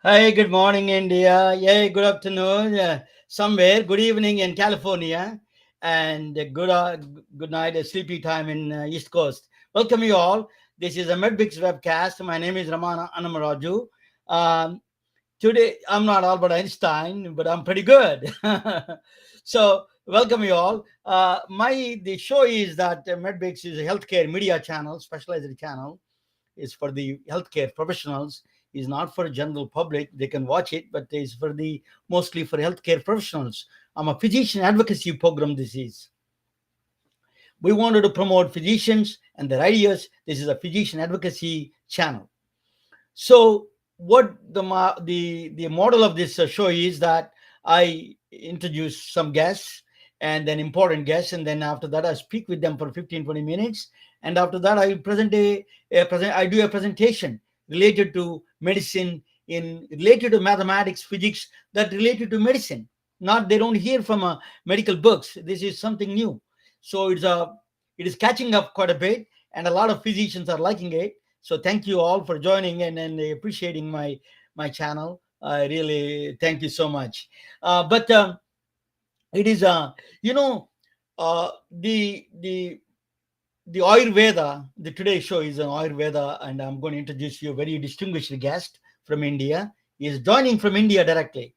Hi, good morning, India. Yeah, good afternoon. Somewhere, good evening in California, and good night, sleepy time in East Coast. Welcome you all. This is a Medbix webcast. My name is Raman-Omnipresent-Medicine. Um, Today, I'm not Albert Einstein, but I'm pretty good. So, welcome you all. The show is that Medbix is a healthcare media channel, specialized channel is for the healthcare professionals, is not for general public. They can watch it, but is for the mostly for healthcare professionals. I'm a physician advocacy program. This is, we wanted to promote physicians and their ideas. This is a physician advocacy channel. So what the model of this show is that I introduce some guests and then important guests, and then after that I speak with them for 15-20 minutes, and after that I present I do a presentation related to medicine, in related to mathematics, physics, that related to medicine. Not, they don't hear from medical books. This is something new. So it is catching up quite a bit, and a lot of physicians are liking it. So thank you all for joining and appreciating my channel. I really thank you so much. But it is you know the Ayurveda. The today's show is an Ayurveda, and I'm going to introduce you a very distinguished guest from India. He is joining from India directly.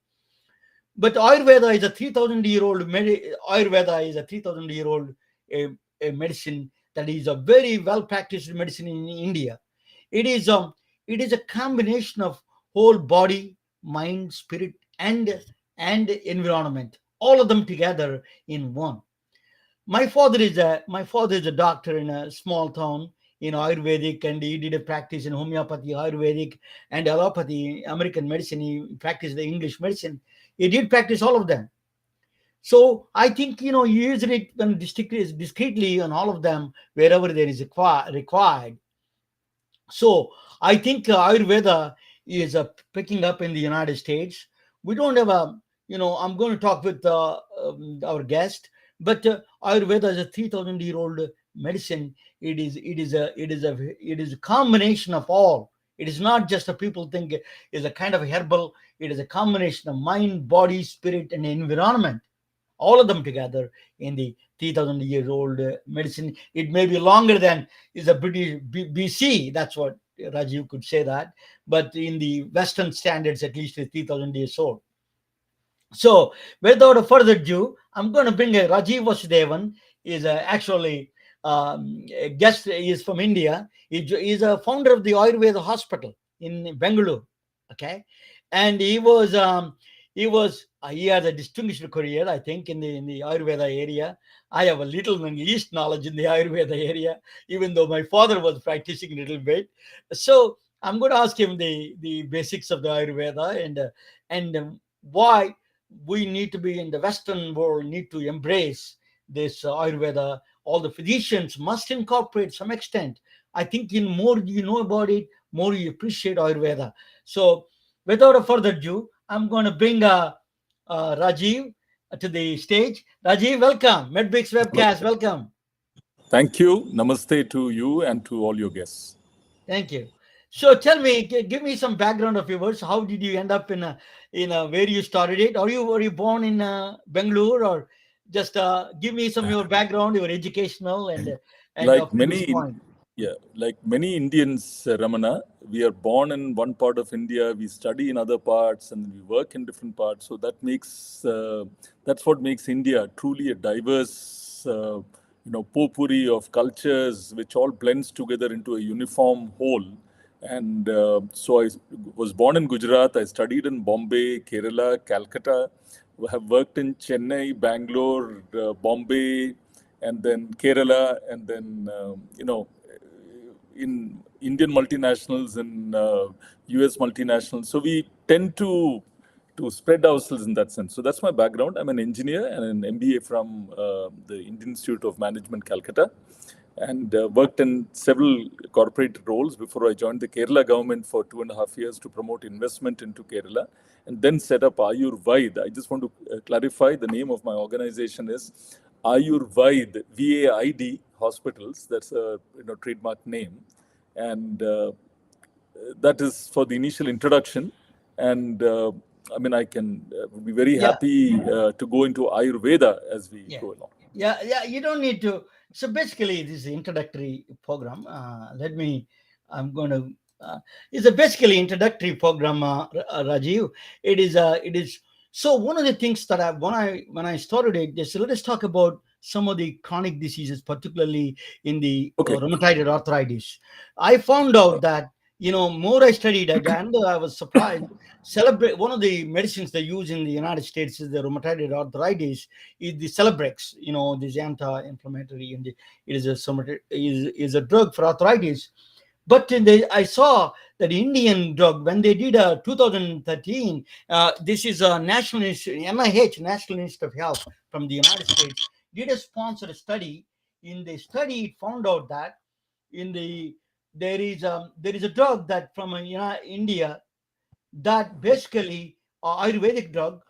But Ayurveda is a 3,000-year-old Ayurveda is a 3,000-year-old a medicine that is a very well practiced medicine in India. It is a combination of whole body, mind, spirit, and environment, all of them together in one. My father is a doctor in a small town in Ayurvedic, and he did a practice in homeopathy, Ayurvedic, and allopathy, American medicine. He practiced the English medicine. He did practice all of them. So I think you use it when discreetly on all of them wherever there is required. So I think Ayurveda is picking up in the United States. We don't have I'm going to talk with our guest, but Ayurveda is a 3,000-year-old medicine. It is a combination of all. It is not just a people think it is a kind of herbal. It is a combination of mind, body, spirit, and environment, all of them together in the 3,000-year-old medicine. It may be longer than is a British BC. That's what Rajiv could say that. But in the Western standards, at least it's 3,000 years old. So without a further ado, I'm going to bring a Rajiv Vasudevan. Is actually a guest. He is from India. He's a founder of the Ayurveda Hospital in Bengaluru. Okay, and he has a distinguished career, I think, in the Ayurveda area. I have a little and least knowledge in the Ayurveda area, even though my father was practicing a little bit. So I'm going to ask him the basics of the Ayurveda, and why we need to be in the Western world, need to embrace this Ayurveda. All the physicians must incorporate some extent. I think in more you know about it, more you appreciate Ayurveda. So without a further ado, I'm going to bring Rajiv to the stage. Rajiv, welcome. Medbix Webcast, welcome. Thank you. Namaste to you and to all your guests. Thank you. So tell me, give me some background of yours. How did you end up where you started it? Were you born in Bangalore, or just give me some of your background, your educational and Like up to this many, point. like many Indians, Ramana, we are born in one part of India, we study in other parts, and we work in different parts. So that's what makes India truly a diverse, potpourri of cultures, which all blends together into a uniform whole. And so I was born in Gujarat. I studied in Bombay, Kerala, Calcutta. I have worked in Chennai, Bangalore, Bombay, and then Kerala, and then in Indian multinationals and US multinationals. So we tend to spread ourselves in that sense. So that's my background. I'm an engineer and an MBA from the Indian Institute of Management, Calcutta, and worked in several corporate roles before I joined the Kerala government for 2.5 years to promote investment into Kerala, and then set up AyurVAID. I just want to clarify the name of my organization is AyurVAID, VAID Hospitals. That's a trademark name, and that is for the initial introduction. And I mean, I can be very Yeah, happy to go into Ayurveda as we yeah, go along. yeah. You don't need to. So basically, this is an introductory program. Let me. I'm going to. It's a basically introductory program, Rajiv. It is. It is. So one of the things that when I started it, just let us talk about some of the chronic diseases, particularly in the Okay. rheumatoid arthritis. I found out that more I studied it, and I was surprised. Celebrate one of the medicines they use in the United States is the rheumatoid arthritis is the Celebrex, this anti-inflammatory, and it is a drug for arthritis. But I saw that Indian drug when they did a 2013. This is a national NIH, National Institute of Health from the United States, did a sponsored study. In the study, it found out that in the there is a drug that from India that basically Ayurvedic drug,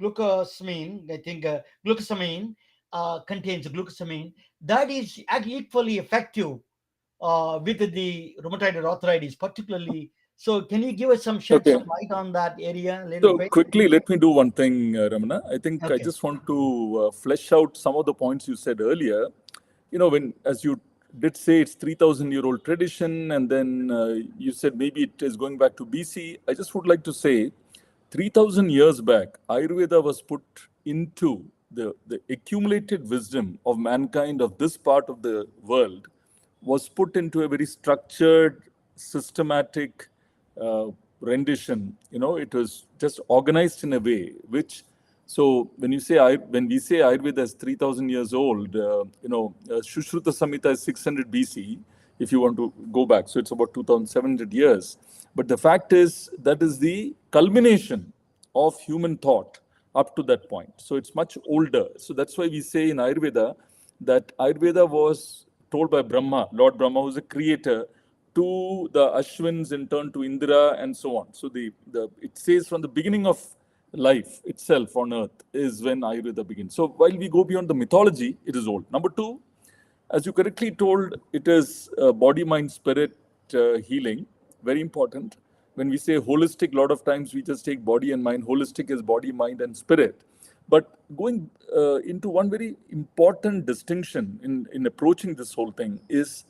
glucosamine, I think glucosamine contains glucosamine that is equally effective with the rheumatoid arthritis, particularly. So, can you give us shed Okay. some light on that area a little So bit? quickly, let me do one thing, Ramana. I think I Okay. just want to flesh out some of the points you said earlier. When, as you did say, it's 3,000-year-old tradition, and then you said maybe it is going back to BC. I just would like to say, 3,000 years back, Ayurveda was put into the accumulated wisdom of mankind of this part of the world was put into a very structured, systematic uh, rendition. It was just organized in a way which. So when we say Ayurveda is 3,000 years old, Shushruta Samhita is 600 BC. If you want to go back, so it's about 2,700 years. But the fact is that is the culmination of human thought up to that point. So it's much older. So that's why we say in Ayurveda that Ayurveda was told by Brahma, Lord Brahma, who's a creator, to the Ashwins, in turn to Indra, and so on. So it says from the beginning of life itself on earth is when Ayurveda begins. So while we go beyond the mythology, it is old. Number two, as you correctly told, it is body, mind, spirit healing. Very important. When we say holistic, a lot of times we just take body and mind. Holistic is body, mind, and spirit. But going into one very important distinction in approaching this whole thing is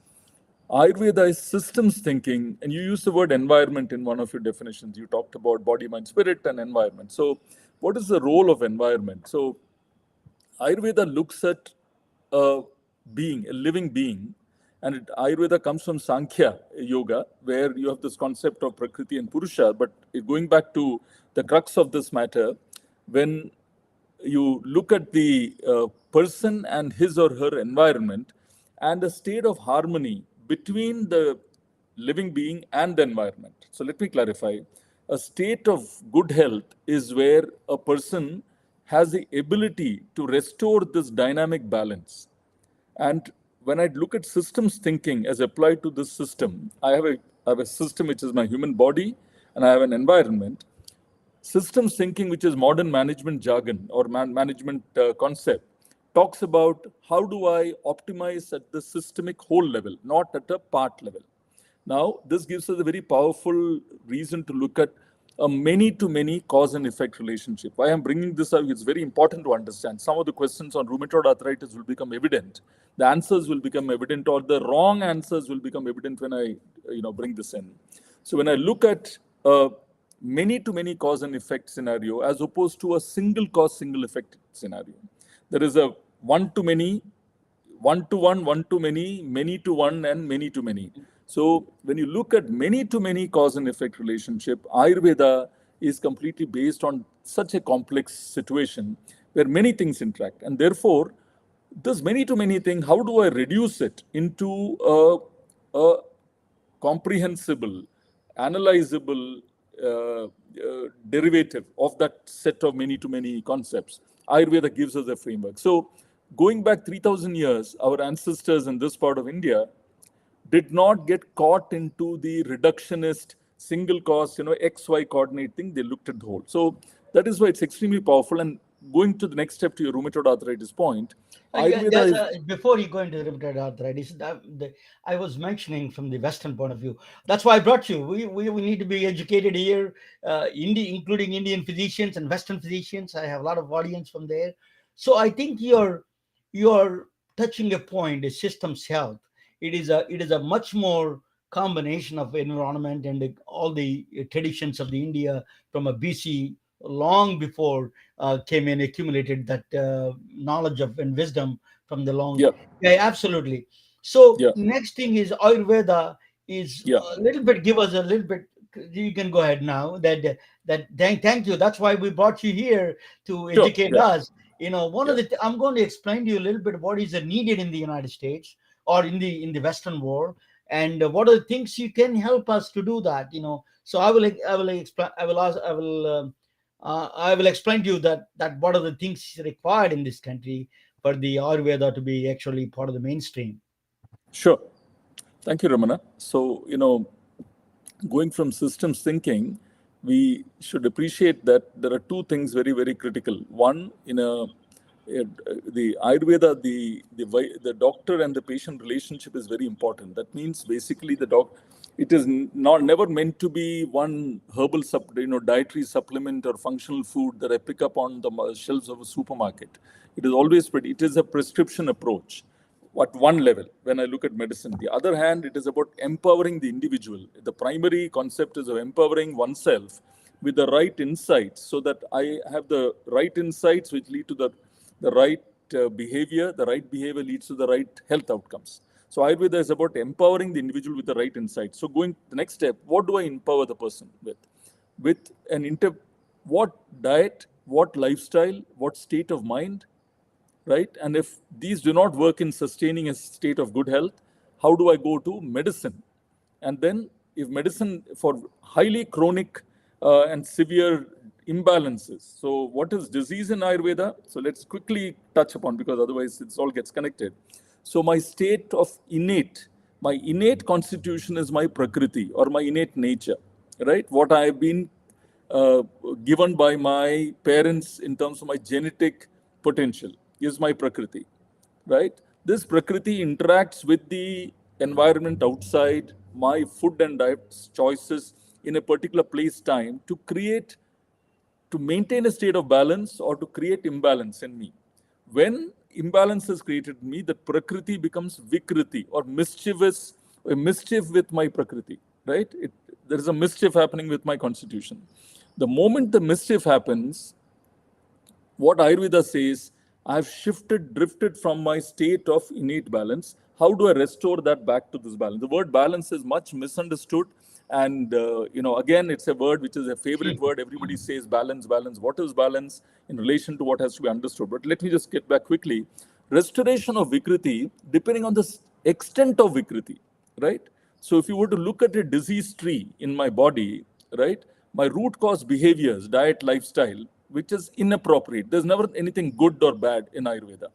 Ayurveda is systems thinking, and you use the word environment in one of your definitions. You talked about body, mind, spirit, and environment. So, what is the role of environment? So, Ayurveda looks at a being, a living being, and Ayurveda comes from Sankhya yoga, where you have this concept of Prakriti and Purusha. But going back to the crux of this matter, when you look at the person and his or her environment and a state of harmony between the living being and the environment. So let me clarify. A state of good health is where a person has the ability to restore this dynamic balance. And when I look at systems thinking as applied to this system, I have a system which is my human body, and I have an environment. Systems thinking, which is modern management jargon or management concept, talks about how do I optimize at the systemic whole level, not at a part level. Now, this gives us a very powerful reason to look at a many-to-many cause and effect relationship. Why I'm bringing this up, it's very important to understand. Some of the questions on rheumatoid arthritis will become evident. The answers will become evident, or the wrong answers will become evident when I, bring this in. So when I look at many-to-many cause and effect scenario, as opposed to a single cause, single effect scenario, there is a one-to-many, one-to-one, one-to-many, many-to-one, and many-to-many. So when you look at many-to-many cause and effect relationship, Ayurveda is completely based on such a complex situation where many things interact. And therefore, this many-to-many thing, how do I reduce it into a comprehensible, analyzable derivative of that set of many-to-many concepts? Ayurveda gives us a framework. So going back 3,000 years, our ancestors in this part of India did not get caught into the reductionist single cause, XY coordinate thing. They looked at the whole. So that is why it's extremely powerful. And going to the next step to your rheumatoid arthritis point, Ayurveda is Before you go into rheumatoid arthritis, I was mentioning from the Western point of view. That's why I brought you. We need to be educated here, including Indian physicians and Western physicians. I have a lot of audience from there. So I think you're touching a point, is systems health. It is a much more combination of environment and all the traditions of the India from a BC long before came in, accumulated that knowledge of and wisdom from the long. yeah, Yeah, absolutely. So yeah, next thing is Ayurveda is yeah, a little bit. Give us a little bit. You can go ahead now. Thank you. That's why we brought you here to sure, educate yeah, us. One of yeah, I'm going to explain to you a little bit what is needed in the United States or in the Western world, and what are the things you can help us to do that. So I will explain. I will explain to you that what are the things required in this country for the Ayurveda to be actually part of the mainstream. sure. Thank you, Ramana. So, going from systems thinking, we should appreciate that there are two things very, very critical. One, the Ayurveda, the doctor and the patient relationship is very important. That means basically it is not never meant to be one herbal dietary supplement or functional food that I pick up on the shelves of a supermarket. It is a prescription approach at one level when I look at medicine. The other hand, it is about empowering the individual. The primary concept is of empowering oneself with the right insights so that I have the right insights which lead to the right behavior. The right behavior leads to the right health outcomes. So Ayurveda is about empowering the individual with the right insights. So going the next step, what do I empower the person with? With what diet, what lifestyle, what state of mind, right? And if these do not work in sustaining a state of good health, how do I go to medicine? And then, if medicine for highly chronic and severe imbalances. So, what is disease in Ayurveda? So, let's quickly touch upon, because otherwise it all gets connected. So, my innate constitution is my prakriti or my innate nature, right? What I have been uh, given by my parents in terms of my genetic potential is my prakriti, right? This prakriti interacts with the environment outside, my food and diet choices in a particular place time to maintain a state of balance or to create imbalance in me. When imbalance is created in me, that prakriti becomes vikriti or mischief with my prakriti, right? There is a mischief happening with my constitution. The moment the mischief happens, what Ayurveda says, I've drifted from my state of innate balance. How do I restore that back to this balance? The word balance is much misunderstood. And, again, it's a word which is a favorite word. Everybody says balance, balance. What is balance in relation to what has to be understood? But let me just get back quickly. Restoration of Vikriti, depending on the extent of Vikriti, right? So if you were to look at a disease tree in my body, right, my root cause behaviors, diet, lifestyle, which is inappropriate. There's never anything good or bad in Ayurveda.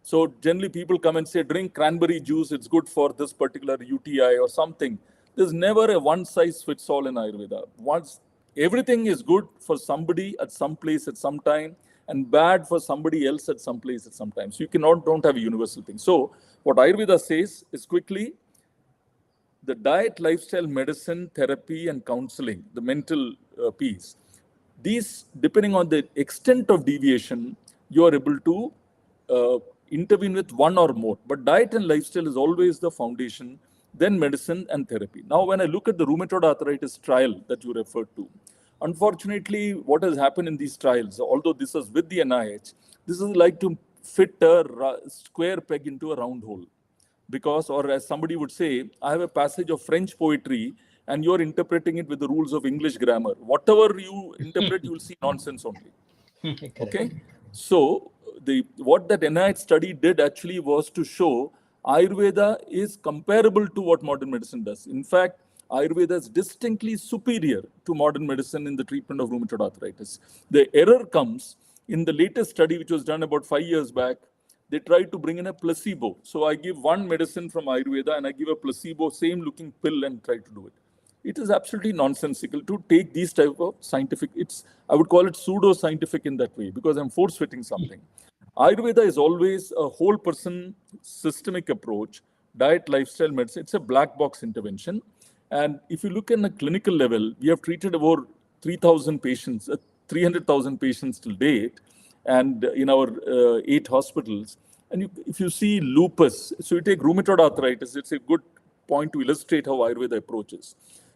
So generally people come and say, drink cranberry juice, it's good for this particular UTI or something. There's never a one size fits all in Ayurveda. Everything is good for somebody at some place at some time and bad for somebody else at some place at some time. So you don't have a universal thing. So what Ayurveda says is quickly, the diet, lifestyle, medicine, therapy, and counseling, the mental piece, these, depending on the extent of deviation, you are able to intervene with one or more. But diet and lifestyle is always the foundation, then medicine and therapy. Now, when I look at the rheumatoid arthritis trial that you referred to, unfortunately, what has happened in these trials, although this is with the NIH, this is like to fit a square peg into a round hole. Because, or as somebody would say, I have a passage of French poetry and you're interpreting it with the rules of English grammar. Whatever you interpret, you will see nonsense only. Correct. Okay? So, what that NIH study did actually was to show Ayurveda is comparable to what modern medicine does. In fact, Ayurveda is distinctly superior to modern medicine in the treatment of rheumatoid arthritis. The error comes in the latest study, which was done about 5 years back. They tried to bring in a placebo. So I give one medicine from Ayurveda and I give a placebo, same looking pill, and try to do it. It is absolutely nonsensical to take these type of scientific, I would call it pseudo-scientific in that way, because I'm force-fitting something. Ayurveda is always a whole person systemic approach, diet, lifestyle, medicine. It's a black box intervention. And if you look in a clinical level, we have treated over 3,000 patients, 300,000 patients till date, and in our 8 hospitals. And if you see lupus, so you take rheumatoid arthritis, it's a good point to illustrate how Ayurveda approaches.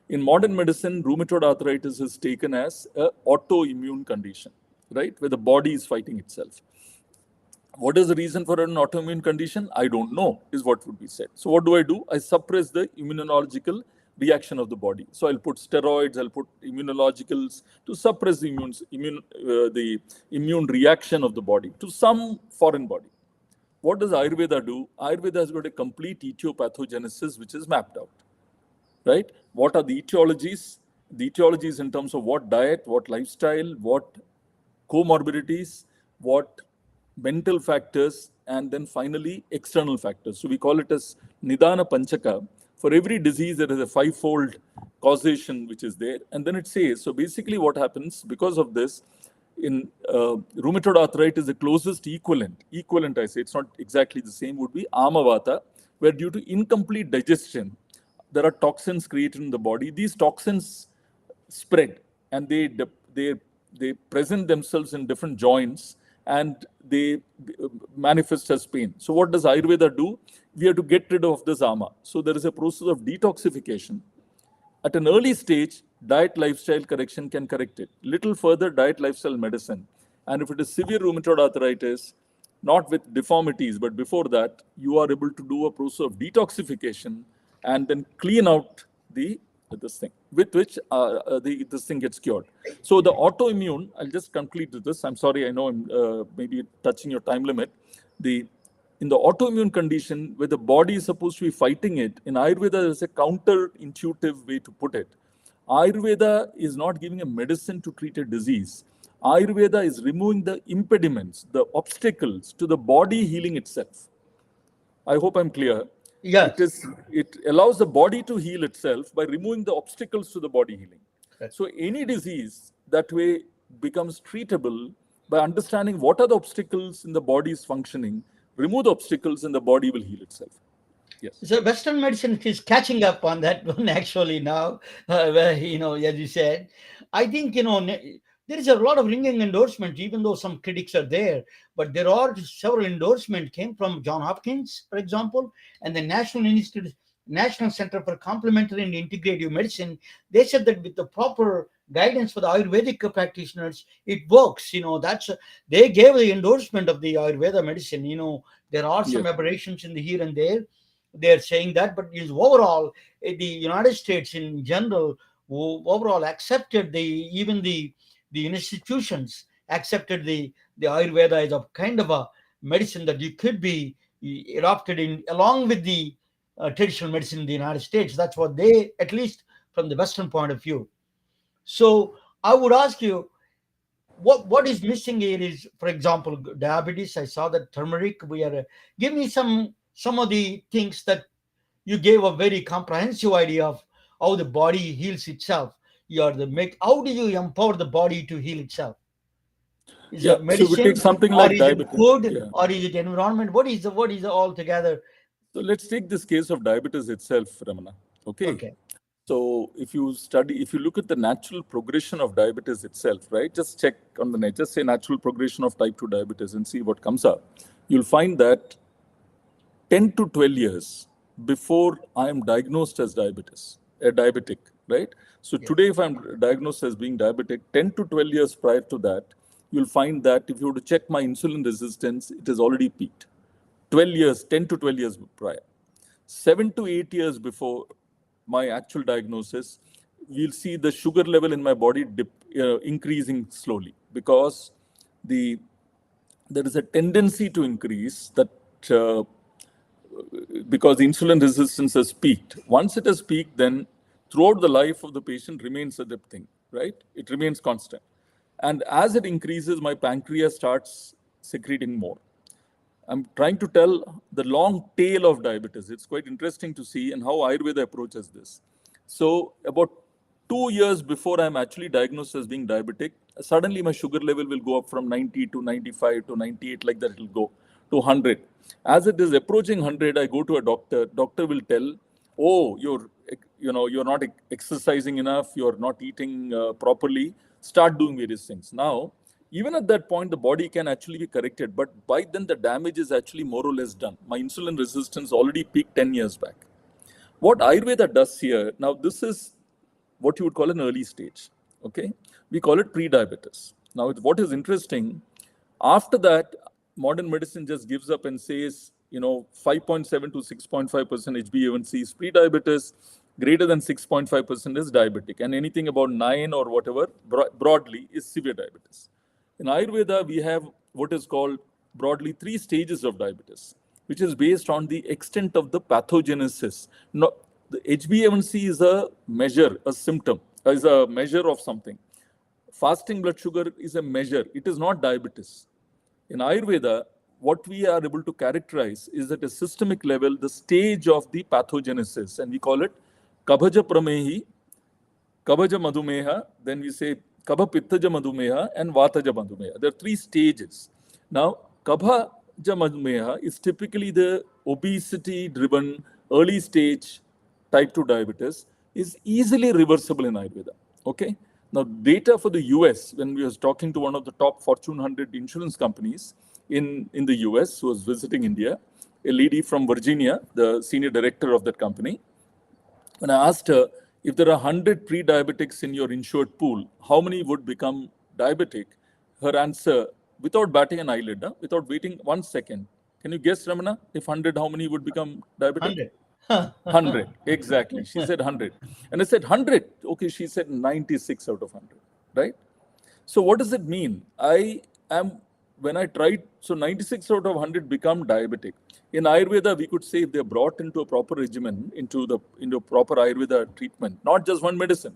In modern medicine, rheumatoid arthritis is taken as an autoimmune condition, right, where the body is fighting itself. What is the reason for an autoimmune condition? I don't know, is what would be said. So what do? I suppress the immunological reaction of the body. So I'll put steroids, I'll put immunologicals to suppress the immune reaction of the body to some foreign body. What does Ayurveda do? Ayurveda has got a complete etiopathogenesis, which is mapped out, right? What are the etiologies? The etiologies in terms of what diet, what lifestyle, what comorbidities, what mental factors, and then finally external factors. So we call it as Nidana Panchaka. For every disease, there is a five-fold causation which is there. And then it says, so basically what happens because of this, in rheumatoid arthritis, the closest equivalent I say, it's not exactly the same, would be Amavata, where due to incomplete digestion, there are toxins created in the body. These toxins spread and they present themselves in different joints and they manifest as pain. So what does Ayurveda do? We have to get rid of this ama. So there is a process of detoxification. At an early stage, diet lifestyle correction can correct it. Little further, diet lifestyle medicine. And if it is severe rheumatoid arthritis, not with deformities, but before that, you are able to do a process of detoxification and then clean out this thing, with which this thing gets cured. So the autoimmune, I'll just complete with this. I'm sorry, I know I'm maybe touching your time limit. In the autoimmune condition, where the body is supposed to be fighting it, in Ayurveda, there's a counterintuitive way to put it. Ayurveda is not giving a medicine to treat a disease. Ayurveda is removing the impediments, the obstacles to the body healing itself. I hope I'm clear. Yes. It allows the body to heal itself by removing the obstacles to the body healing. Right. So any disease that way becomes treatable by understanding what are the obstacles in the body's functioning, remove the obstacles and the body will heal itself. Yes. So Western medicine is catching up on that one actually now, where, as you said. I think, there is a lot of ringing endorsement, even though some critics are there, but there are several endorsements came from John Hopkins, for example, and the National Center for Complementary and Integrative Medicine. They said that with the proper guidance for the Ayurvedic practitioners, it works. They gave the endorsement of the Ayurveda medicine. There are some aberrations in the here and there. They're saying that, but is overall, the United States in general overall accepted even the institutions accepted the Ayurveda as a kind of a medicine that you could be adopted in along with the traditional medicine in the United States. That's what they, at least from the Western point of view. So I would ask you, what is missing here is, for example, diabetes. I saw that turmeric. Give me some of the things that you gave a very comprehensive idea of how the body heals itself. How do you empower the body to heal itself? Is it medicine, so we take something or like is diabetes, it food, or is it environment? What is all together? So let's take this case of diabetes itself, Ramana. Okay. So if you look at the natural progression of diabetes itself, right? Just check on the net, just say natural progression of type 2 diabetes and see what comes up. You'll find that 10 to 12 years before I am diagnosed as diabetic, right? So today, if I'm diagnosed as being diabetic, 10 to 12 years prior to that, you'll find that if you were to check my insulin resistance, it has already peaked. 10 to 12 years prior. 7 to 8 years before my actual diagnosis, we'll see the sugar level in my body increasing slowly, because there is a tendency to increase that because the insulin resistance has peaked. Once it has peaked, then throughout the life of the patient remains a thing, right? It remains constant. And as it increases, my pancreas starts secreting more. I'm trying to tell the long tail of diabetes. It's quite interesting to see and how Ayurveda approaches this. So about 2 years before I'm actually diagnosed as being diabetic, suddenly my sugar level will go up from 90 to 95 to 98, like that it will go to 100. As it is approaching 100, I go to a doctor. Doctor will tell, oh, you're not exercising enough, you're not eating properly, start doing various things. Now, even at that point, the body can actually be corrected, but by then the damage is actually more or less done. My insulin resistance already peaked 10 years back. What Ayurveda does here, now this is what you would call an early stage. Okay, we call it pre-diabetes. Now, what is interesting, after that, modern medicine just gives up and says, 5.7 to 6.5% HbA1c is pre-diabetes, greater than 6.5% is diabetic, and anything about 9 or whatever broadly is severe diabetes. In Ayurveda, we have what is called broadly 3 stages of diabetes, which is based on the extent of the pathogenesis. No, the HbA1c is a measure, a symptom, is a measure of something. Fasting blood sugar is a measure. It is not diabetes. In Ayurveda, what we are able to characterize is at a systemic level the stage of the pathogenesis, and we call it Kabhaja Pramehi, Kabhaja Madhumeha, then we say Kabha Pittaja Madhumeha and Vataja Madhumeha. There are 3 stages. Now, Kabhaja Madhumeha is typically the obesity-driven early stage type 2 diabetes, is easily reversible in Ayurveda. Okay? Now, data for the US, when we was talking to one of the top Fortune 100 insurance companies in the US who was visiting India, a lady from Virginia, the senior director of that company, when I asked her, if there are 100 pre-diabetics in your insured pool, how many would become diabetic? Her answer, without batting an eyelid, without waiting 1 second, can you guess, Ramana, if 100, how many would become diabetic? 100. 100, exactly. She said 100. And I said, 100? Okay, she said 96 out of 100, right? So what does it mean? When I tried, so 96 out of 100 become diabetic. In Ayurveda, we could say if they're brought into a proper regimen, into proper Ayurveda treatment, not just one medicine.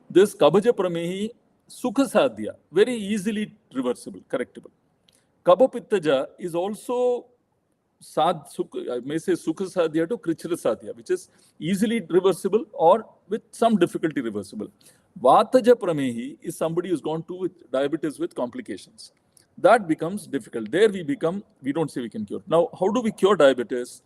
This Kabhaja Pramehi, Sukha Sadhya, very easily reversible, correctable. Kabha Pittaja is also I may say Sukha Sadhya to Krichira Sadhya, which is easily reversible or with some difficulty reversible. Vataja Pramehi is somebody who's gone to with diabetes with complications. That becomes difficult. There we don't say we can cure. Now, how do we cure diabetes?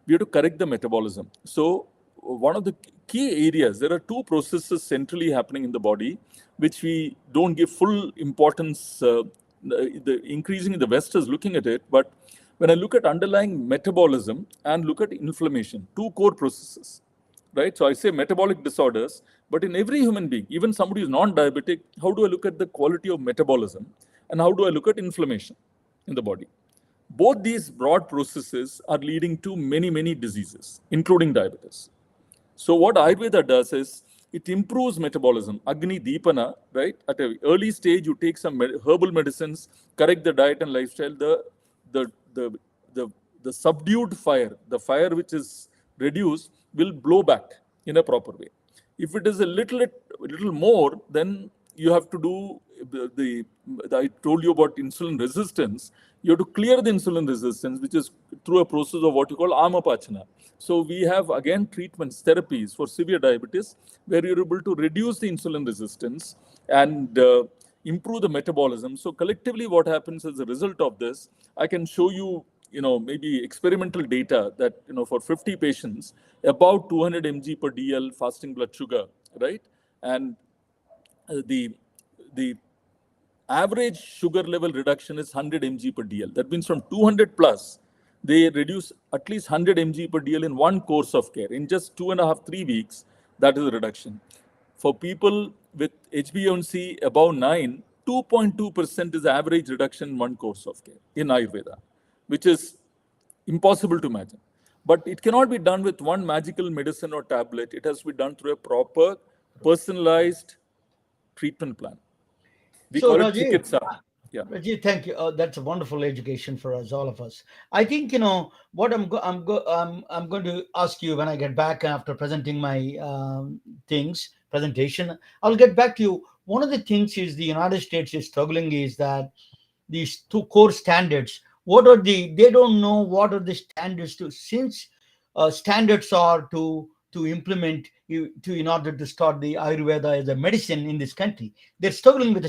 We have to correct the metabolism. So, one of the key areas, there are 2 processes centrally happening in the body, which we don't give full importance. The increasing in the West is looking at it, but when I look at underlying metabolism and look at inflammation, 2 core processes, right? So I say metabolic disorders, but in every human being, even somebody who's non-diabetic, how do I look at the quality of metabolism and how do I look at inflammation in the body? Both these broad processes are leading to many, many diseases, including diabetes. So what Ayurveda does is, it improves metabolism. Agni Deepana, right? At an early stage, you take some herbal medicines, correct the diet and lifestyle, the subdued fire, the fire which is reduced, will blow back in a proper way. If it is a little more, then you have to do I told you about insulin resistance. You have to clear the insulin resistance, which is through a process of what you call amapachana. So we have again treatments, therapies for severe diabetes, where you're able to reduce the insulin resistance and improve the metabolism. So collectively, what happens as a result of this, I can show you, maybe experimental data that, for 50 patients, about 200 mg per dl fasting blood sugar, right? And the average sugar level reduction is 100 mg per dl. That means from 200 plus, they reduce at least 100 mg per dl in one course of care. In just 2.5, 3 weeks, that is a reduction. For people with HbA1c above 9, 2.2% is the average reduction in one course of care in Ayurveda, which is impossible to imagine. But it cannot be done with one magical medicine or tablet. It has to be done through a proper, personalized treatment plan. We So, call it Rajiv, chikitsa. Yeah. Rajiv, thank you. That's a wonderful education for us, all of us. I think what I'm going to ask you when I get back after presenting my presentation. I'll get back to you. One of the things is the United States is struggling is that these 2 core standards. They don't know what are the standards to, since standards are to to implement in order to start the Ayurveda as a medicine in this country. They're struggling with the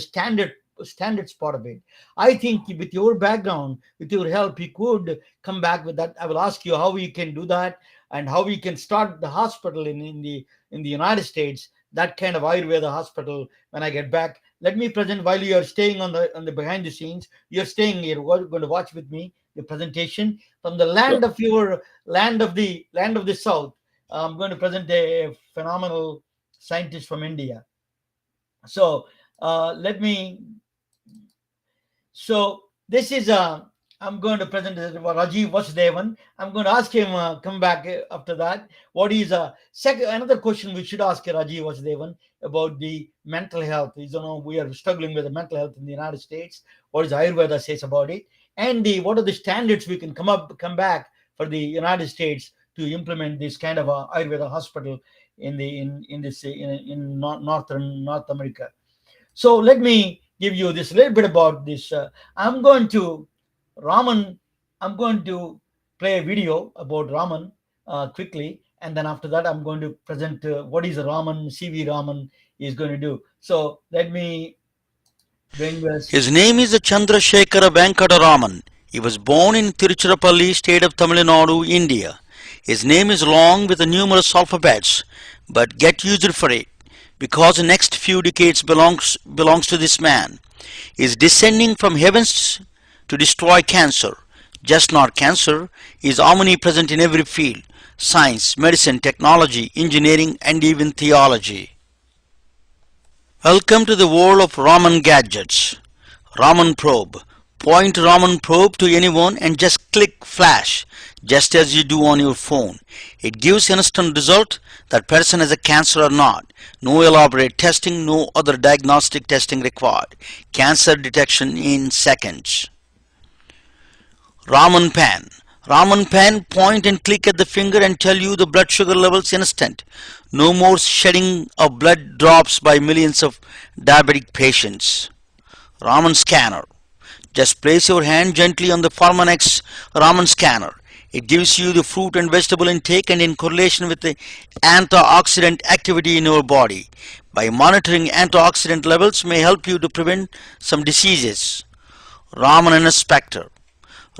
standards part of it. I think with your background, with your help, you could come back with that. I will ask you how we can do that and how we can start the hospital in the United States, that kind of Ayurveda hospital when I get back. Let me present while you are staying on the behind the scenes. You're staying here. We're going to watch with me the presentation from the Sure. land of the South. I'm going to present a phenomenal scientist from India. So let me. So this is I'm going to present Rajiv Vasudevan. I'm going to ask him come back after that. What is another question we should ask Rajiv Vasudevan about the mental health? We are struggling with the mental health in the United States. What does Ayurveda says about it? And what are the standards we can come back for the United States to implement this kind of a Ayurveda hospital in North America. So let me give you this little bit about this. I'm going to Raman. I'm going to play a video about Raman quickly, and then after that, I'm going to present what is Raman, CV Raman is going to do. So let me bring this. His name is Chandrasekhara Venkata Raman. He was born in Tiruchirappalli, state of Tamil Nadu, India. His name is long with numerous alphabets, but get used for it, because the next few decades belongs to this man. He is descending from heavens to destroy cancer. Just not cancer, he is omnipresent in every field: science, medicine, technology, engineering, and even theology. Welcome to the world of Raman gadgets. Raman probe. Point Raman probe to anyone and just click flash, just as you do on your phone. It gives instant result that person has a cancer or not. No elaborate testing, no other diagnostic testing required. Cancer detection in seconds. Raman pen. Raman pen, point and click at the finger and tell you the blood sugar levels instant. No more shedding of blood drops by millions of diabetic patients. Raman scanner. Just place your hand gently on the Formanex Raman scanner. It gives you the fruit and vegetable intake and in correlation with the antioxidant activity in your body. By monitoring antioxidant levels may help you to prevent some diseases. Raman inspector.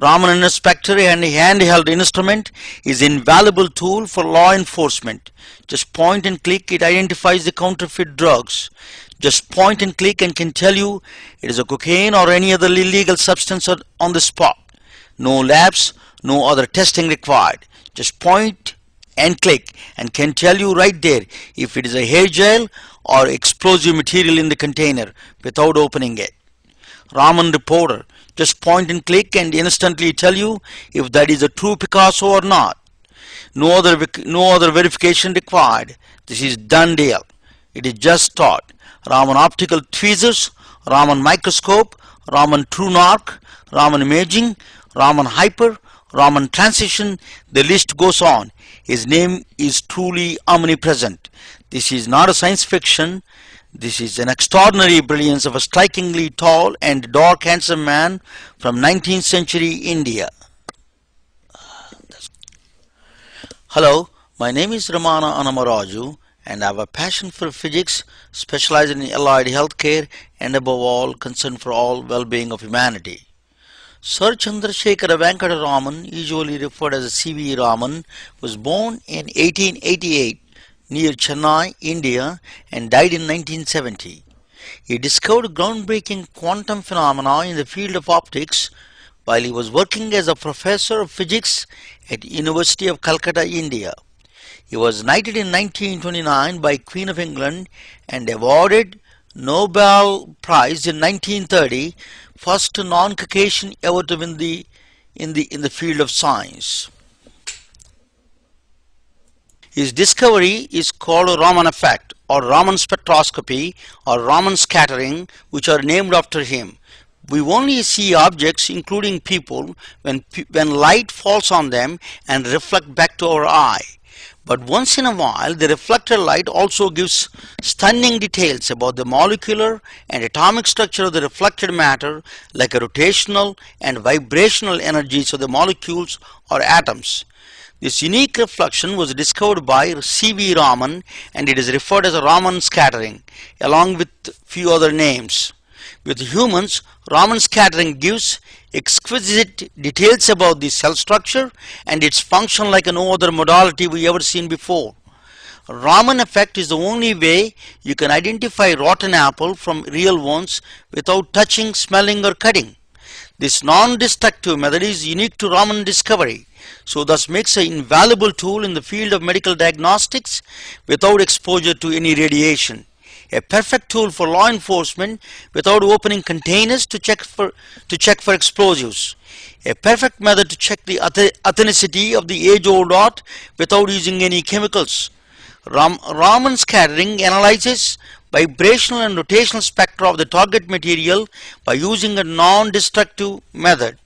Raman inspector, a handheld instrument, is an invaluable tool for law enforcement. Just point and click, it identifies the counterfeit drugs. Just point and click and can tell you it is a cocaine or any other illegal substance on the spot. No labs, no other testing required. Just point and click and can tell you right there if it is a hair gel or explosive material in the container without opening it. Raman reporter. Just point and click and instantly tell you if that is a true Picasso or not. No other verification required. This is done deal. It is just taught. Raman optical tweezers, Raman microscope, Raman TrueNarc, Raman imaging, Raman hyper, Raman transition, the list goes on. His name is truly omnipresent. This is not a science fiction. This is an extraordinary brilliance of a strikingly tall and dark handsome man from 19th century India. Hello, my name is Raman-Omnipresent-Medicine and I have a passion for physics, specialized in allied healthcare and above all concern for all well-being of humanity. Sir Chandrasekhara Venkata Raman, usually referred as C.V. Raman, was born in 1888 near Chennai, India, and died in 1970. He discovered groundbreaking quantum phenomena in the field of optics while he was working as a professor of physics at University of Calcutta, India. He was knighted in 1929 by Queen of England and awarded Nobel Prize in 1930, first non-Caucasian ever to win in the field of science. His discovery is called Raman effect or Raman spectroscopy or Raman scattering, which are named after him. We only see objects, including people, when light falls on them and reflect back to our eye. But once in a while, the reflected light also gives stunning details about the molecular and atomic structure of the reflected matter, like a rotational and vibrational energies of the molecules or atoms. This unique reflection was discovered by C.V. Raman, and it is referred as a Raman scattering, along with few other names. With humans, Raman scattering gives exquisite details about the cell structure and its function like no other modality we ever seen before. Raman effect is the only way you can identify rotten apple from real ones without touching, smelling or cutting. This non-destructive method is unique to Raman discovery, so thus makes an invaluable tool in the field of medical diagnostics without exposure to any radiation. A perfect tool for law enforcement without opening containers to check for explosives. A perfect method to check the authenticity of the age-old art without using any chemicals. Raman scattering analyzes vibrational and rotational spectra of the target material by using a non-destructive method.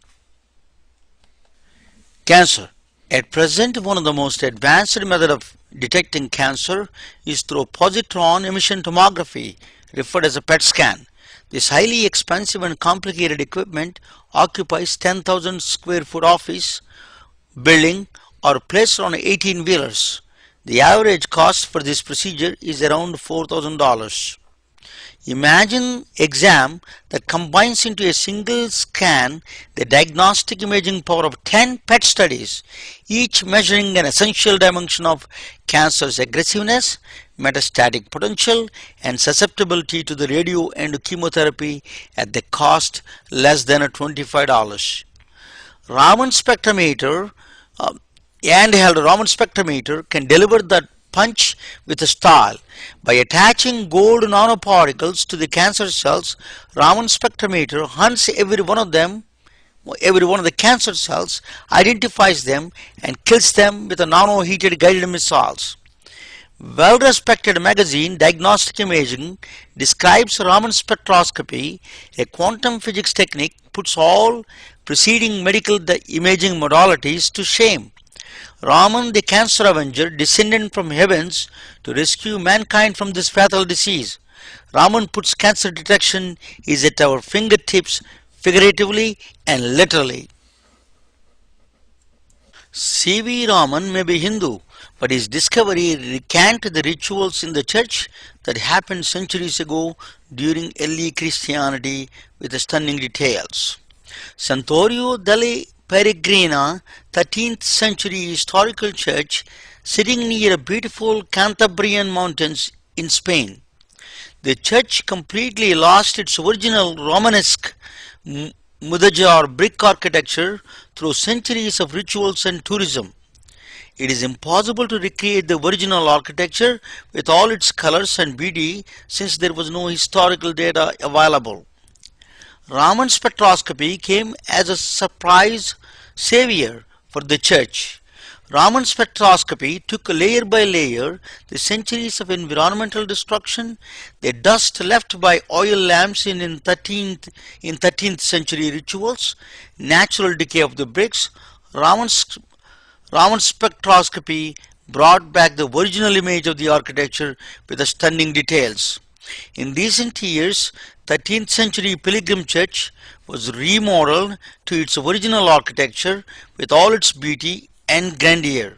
Cancer. At present, one of the most advanced methods of detecting cancer is through positron emission tomography, referred as a PET scan. This highly expensive and complicated equipment occupies 10,000 square foot office building or placed on 18-wheelers. The average cost for this procedure is around $4,000. Imagine exam that combines into a single scan the diagnostic imaging power of 10 PET studies, each measuring an essential dimension of cancer's aggressiveness, metastatic potential, and susceptibility to the radio and chemotherapy at the cost less than $25. Raman spectrometer, handheld Raman spectrometer can deliver that punch with a style. By attaching gold nanoparticles to the cancer cells, Raman spectrometer hunts every one of the cancer cells, identifies them, and kills them with a nano-heated guided missiles. Well-respected magazine Diagnostic Imaging describes Raman spectroscopy, a quantum physics technique puts all preceding medical imaging modalities to shame. Raman, the cancer avenger, descended from heavens to rescue mankind from this fatal disease. Raman puts cancer detection is at our fingertips, figuratively and literally. C.V. Raman may be Hindu, but his discovery recanted the rituals in the church that happened centuries ago during early Christianity with stunning details. Santorio delle Peregrina, 13th century historical church sitting near a beautiful Cantabrian mountains in Spain. The church completely lost its original Romanesque mudajjar or brick architecture through centuries of rituals and tourism. It is impossible to recreate the original architecture with all its colors and beauty since there was no historical data available. Raman spectroscopy came as a surprise savior for the church. Raman spectroscopy took layer by layer the centuries of environmental destruction, the dust left by oil lamps in 13th century rituals, natural decay of the bricks. Raman spectroscopy brought back the original image of the architecture with the stunning details. In recent years, 13th century Pilgrim Church was remodeled to its original architecture with all its beauty and grandeur.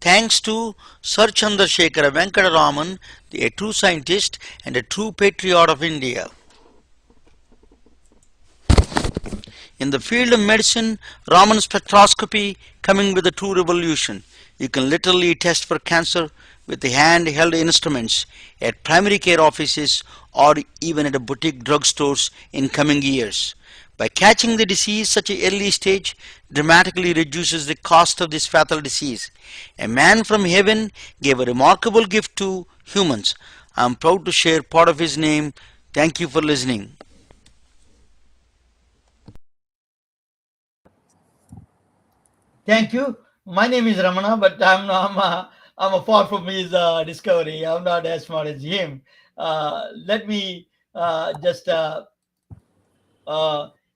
Thanks to Sir Chandrasekhara Venkata Raman, a true scientist and a true patriot of India. In the field of medicine, Raman spectroscopy coming with a true revolution. You can literally test for cancer with the handheld instruments at primary care offices or even at a boutique drugstores in coming years. By catching the disease such an early stage dramatically reduces the cost of this fatal disease. A man from heaven gave a remarkable gift to humans. I am proud to share part of his name. Thank you for listening. Thank you. My name is Ramana, but I'm far from his discovery. I'm not as smart as him. Let me just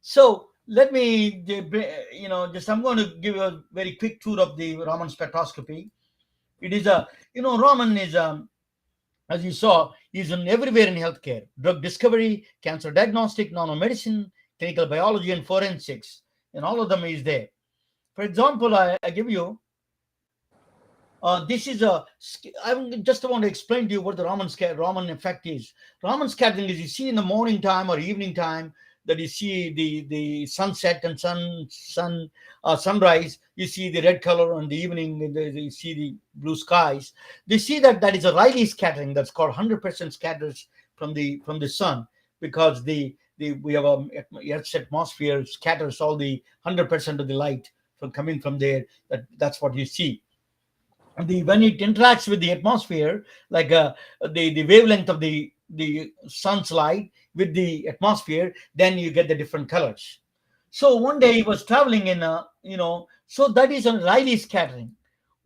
so let me just I'm going to give you a very quick tour of the Raman spectroscopy. It is Raman is as you saw, is in everywhere in healthcare: drug discovery, cancer diagnostic, nanomedicine, clinical biology, and forensics, and all of them is there. For example, I give you This is a. Just want to explain to you what the Raman effect is. Raman scattering is, you see in the morning time or evening time, that you see the sunset and sunrise. You see the red color on the evening. You see the blue skies. They see that is a Rayleigh scattering. That's called 100% scatters from the sun, because we have a Earth's atmosphere scatters all the 100% of the light from coming from there. That's what you see. When it interacts with the atmosphere, like the wavelength of the sun's light with the atmosphere, then you get the different colors. So one day he was traveling in a, so that is a Rayleigh scattering.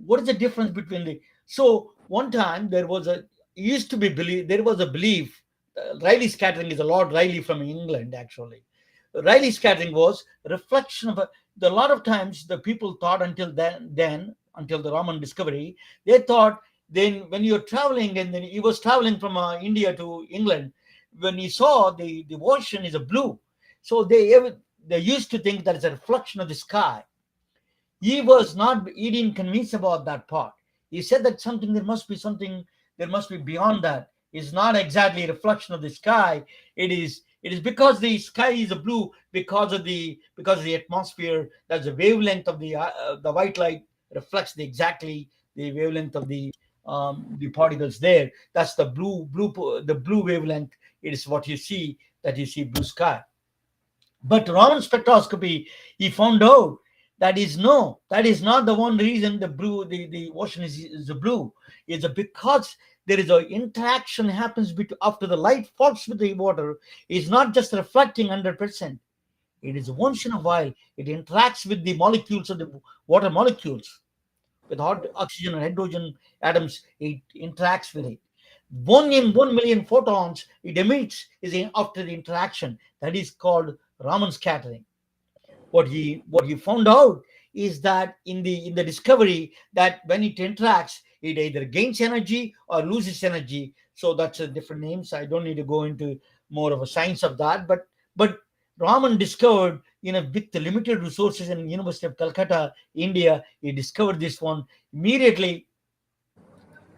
What is the difference between the, so one time there was a, used to be belief, there was a belief, Rayleigh scattering is a Lord Rayleigh from England actually. Rayleigh scattering was a reflection of a lot of times the people thought until then, until the Raman discovery, they thought, then when you're traveling, and then he was traveling from India to England, when he saw the ocean is a blue, so they used to think that it's a reflection of the sky. He didn't convince about that part. He said that there must be beyond that. It's not exactly a reflection of the sky. It is because the sky is a blue, because of the atmosphere. That's the wavelength of the white light reflects exactly the wavelength of the particles there. That's the blue wavelength. It is what you see, that you see blue sky. But Raman spectroscopy, he found out that is no, that is not the one reason the ocean is a blue. It's because there is a interaction happens after the light falls with the water. It's not just reflecting 100%. It is once in a while it interacts with the molecules of the water molecules, with hot oxygen and hydrogen atoms. It interacts with it. 1 in 1 million photons it emits after the interaction. That is called Raman scattering. What he found out is that in the discovery, that when it interacts, it either gains energy or loses energy. So that's a different names. I don't need to go into more of a science of that. But Raman discovered, with the limited resources in University of Calcutta, India, he discovered this one immediately.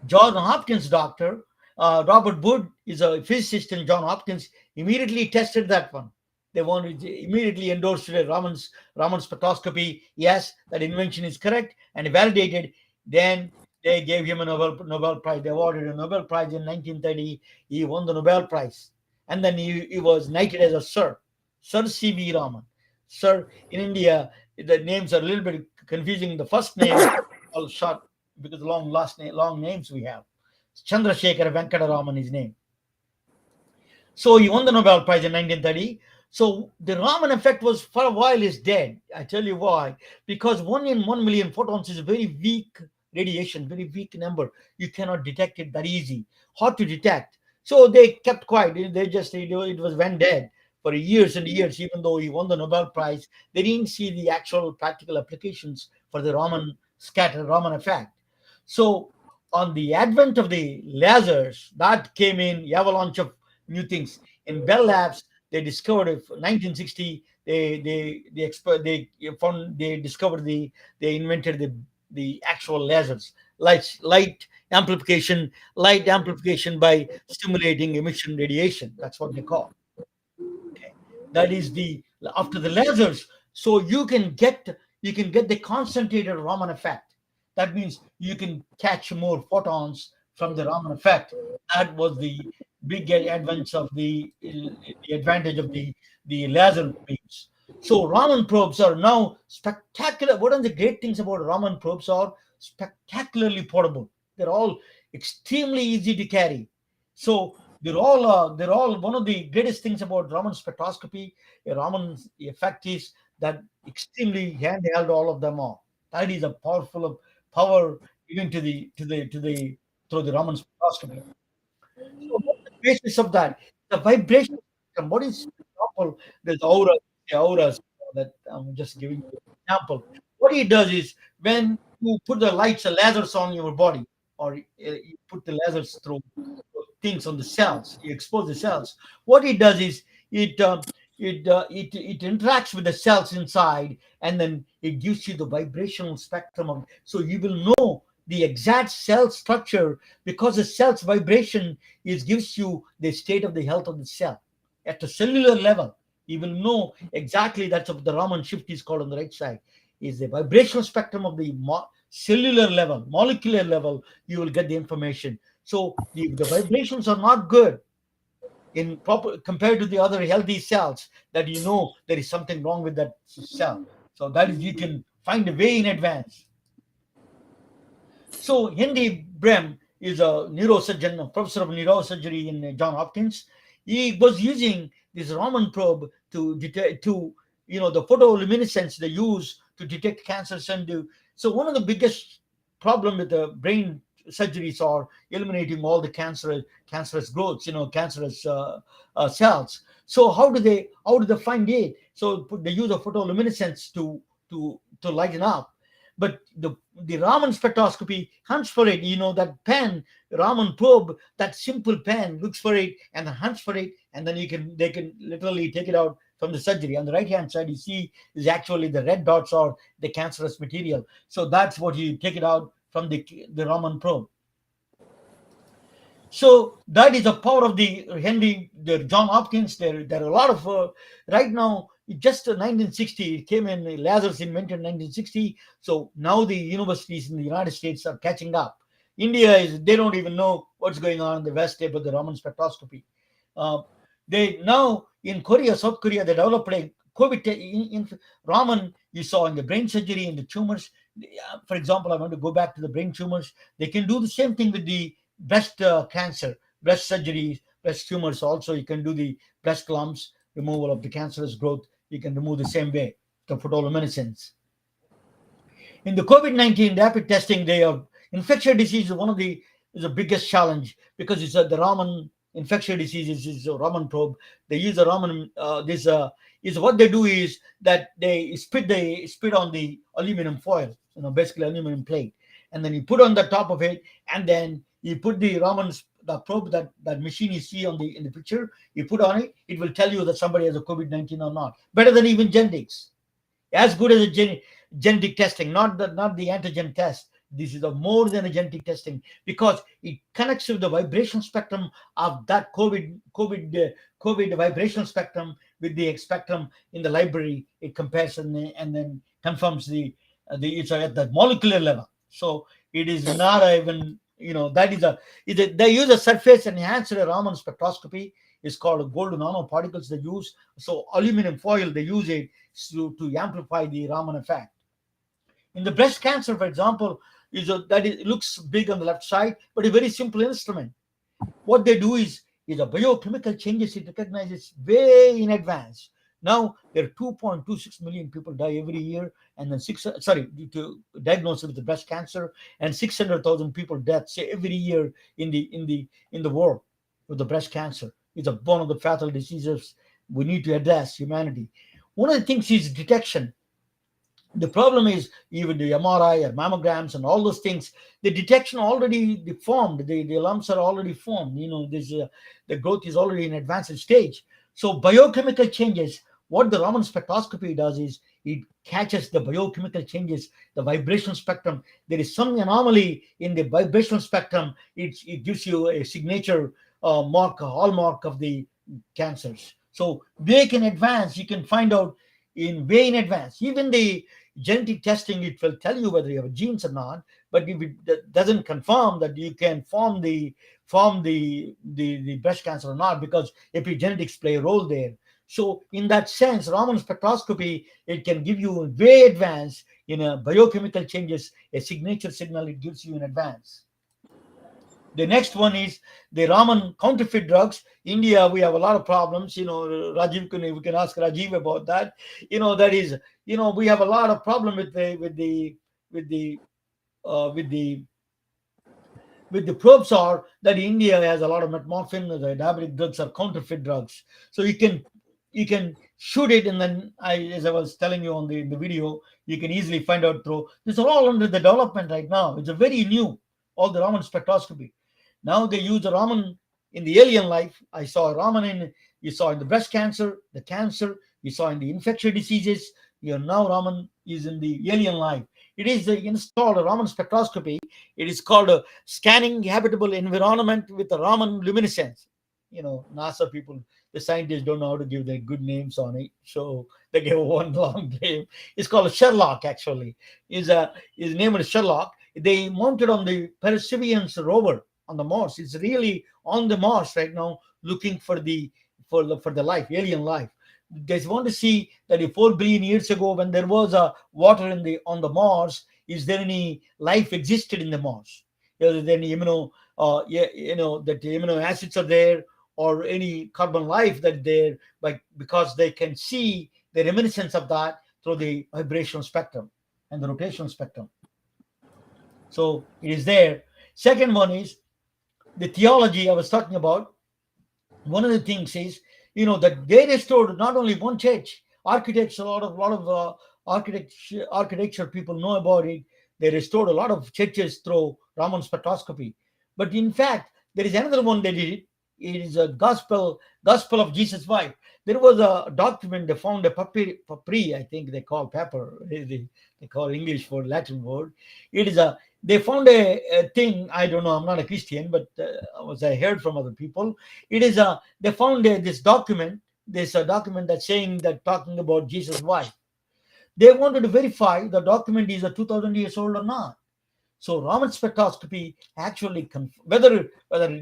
John Hopkins doctor, Robert Wood is a physicist in John Hopkins, immediately tested that one. They wanted immediately endorsed it, Raman spectroscopy. Yes, that invention is correct and validated. Then they gave him a Nobel Prize. They awarded a Nobel Prize in 1930. He won the Nobel Prize, and then he was knighted as a Sir, Sir C.V. Raman. Sir in India, the names are a little bit confusing. The first name all short because long names we have. Chandrasekhar Venkataraman his name. So he won the Nobel Prize in 1930. So the Raman effect was for a while is dead. I tell you why. Because 1 in 1 million photons is a very weak radiation, very weak number. You cannot detect it that easy. Hard to detect. So they kept quiet. It was went dead for years and years. Even though he won the Nobel Prize, they didn't see the actual practical applications for the Raman effect. So on the advent of the lasers, that came in avalanche of new things. In Bell Labs, they discovered it 1960. They discovered they invented the actual lasers, light amplification by stimulating emission radiation. That's what they call. Okay. That is the after the lasers. So you can get the concentrated Raman effect. That means you can catch more photons from the Raman effect. That was the big advance of the advantage of the laser beams. So Raman probes are now spectacular. One of the great things about Raman probes are spectacularly portable. They're all extremely easy to carry. So they're all one of the greatest things about Raman spectroscopy. A Raman effect is that extremely handheld. All of them are. That is a powerful of power given through the Raman spectroscopy. So what's the basis of that? The vibration spectrum. What is, for example, there's auras that I'm just giving you an example. What it does is when you put the lights, the lasers on your body, or you put the lasers through things on the cells, you expose the cells. What it does is it interacts with the cells inside, and then it gives you the vibrational spectrum of. So you will know the exact cell structure, because the cell's vibration is gives you the state of the health of the cell at the cellular level. You will know exactly. That's what the Raman shift is called on the right side. Is the vibrational spectrum of the cellular level, molecular level. You will get the information. So the vibrations are not good in proper compared to the other healthy cells, that you know there is something wrong with that cell. So that is, you can find a way in advance. So Henry Brem is a neurosurgeon, a professor of neurosurgery in John Hopkins. He was using this Raman probe to detect, to the photoluminescence they use to detect cancers and do. So one of the biggest problem with the brain surgeries are eliminating all the cancerous growths, cancerous cells. So how do they find it? So they use a photoluminescence to lighten up. But the Raman spectroscopy hunts for it. That pen, Raman probe, that simple pen looks for it and hunts for it, and then they can literally take it out from the surgery. On the right hand side, you see is actually the red dots are the cancerous material. So that's what you take it out from the Raman probe. So that is the power of the John Hopkins. There are a lot of right now. Just 1960 it came in. Lasers invented 1960. So now the universities in the United States are catching up. India is, they don't even know what's going on in the West about the Raman spectroscopy. They now in Korea, South Korea, they developed a COVID Raman. You saw in the brain surgery, in the tumors. For example, I want to go back to the brain tumors. They can do the same thing with the breast cancer, breast surgeries, breast tumors. Also, you can do the breast lumps, removal of the cancerous growth. You can remove the same way, the photoluminescence. In the COVID-19 rapid testing, they are infectious disease is one of the is the biggest challenge, because it's the Raman infectious disease is a Raman probe. They use a Raman. This is what they do is that they spit on the aluminum foil, basically aluminum plate, and then you put on the top of it, and then you put the Raman the probe, that machine you see on in the picture. You put on it, it will tell you that somebody has a COVID-19 or not. Better than even genetics, as good as a genetic testing, not the antigen test. This is more than a genetic testing, because it connects with the vibration spectrum of that COVID vibrational spectrum with the spectrum in the library. It compares and then confirms it's at the molecular level. So it is not even that they use a surface enhanced Raman spectroscopy. It's called gold nanoparticles they use. So aluminum foil, they use it to amplify the Raman effect. In the breast cancer, for example, it looks big on the left side, but a very simple instrument. What they do is a biochemical changes it recognizes way in advance. Now there are 2.26 million people die every year, and then due to diagnosis with the breast cancer, and 600,000 people deaths every year in the world with the breast cancer. It's one of the fatal diseases we need to address humanity. One of the things is detection. The problem is even the MRI or mammograms and all those things, the detection already formed, the lumps are already formed. The growth is already in advanced stage. So biochemical changes, what the Raman spectroscopy does is it catches the biochemical changes, the vibrational spectrum. There is some anomaly in the vibrational spectrum. It gives you a signature mark, a hallmark of the cancers. So way in advance, you can find out way in advance. Even the genetic testing, it will tell you whether you have genes or not, but if it doesn't confirm that you can form the breast cancer or not, because epigenetics play a role there. So in that sense, Raman spectroscopy, it can give you way advance in a biochemical changes, a signature signal it gives you in advance. The next one is the Raman counterfeit drugs. India, we have a lot of problems. Rajiv, we can ask Rajiv about that. That is, we have a lot of problem with the probes are that India has a lot of metformin. The diabetic drugs are counterfeit drugs. So you can shoot it, and then as I was telling you in the video, you can easily find out through. These are all under the development right now. It's a very new, all the Raman spectroscopy. Now they use the Raman in the alien life. I saw Raman you saw in the breast cancer, you saw in the infectious diseases. Now Raman is in the alien life. It is installed a Raman spectroscopy. It is called a scanning habitable environment with a Raman luminescence. NASA people, the scientists don't know how to give their good names on it, so they gave one long name. It's called Sherlock. Actually, is named Sherlock. They mounted on the Perseverance rover on the Mars. It's really on the Mars right now, looking for the life, alien life. They want to see that if 4 billion years ago, when there was a water on the Mars, is there any life existed in the Mars? Is there any that the amino acids are there, or any carbon life that there, because they can see the reminiscence of that through the vibrational spectrum and the rotational spectrum. So it is there. Second one is the theology I was talking about. One of the things is, that they restored not only one church. Architects, a lot of architecture people know about it. They restored a lot of churches through Raman spectroscopy. But in fact, there is another one they did. It is a gospel of Jesus' wife. There was a document they found, a papyri, I think they call paper. They call English for Latin word. It is they found a thing. I don't know. I'm not a Christian, but as I heard from other people, it is they found this document. There's a document that's saying that, talking about Jesus' wife. They wanted to verify the document is a 2,000 years old or not. So Raman spectroscopy actually whether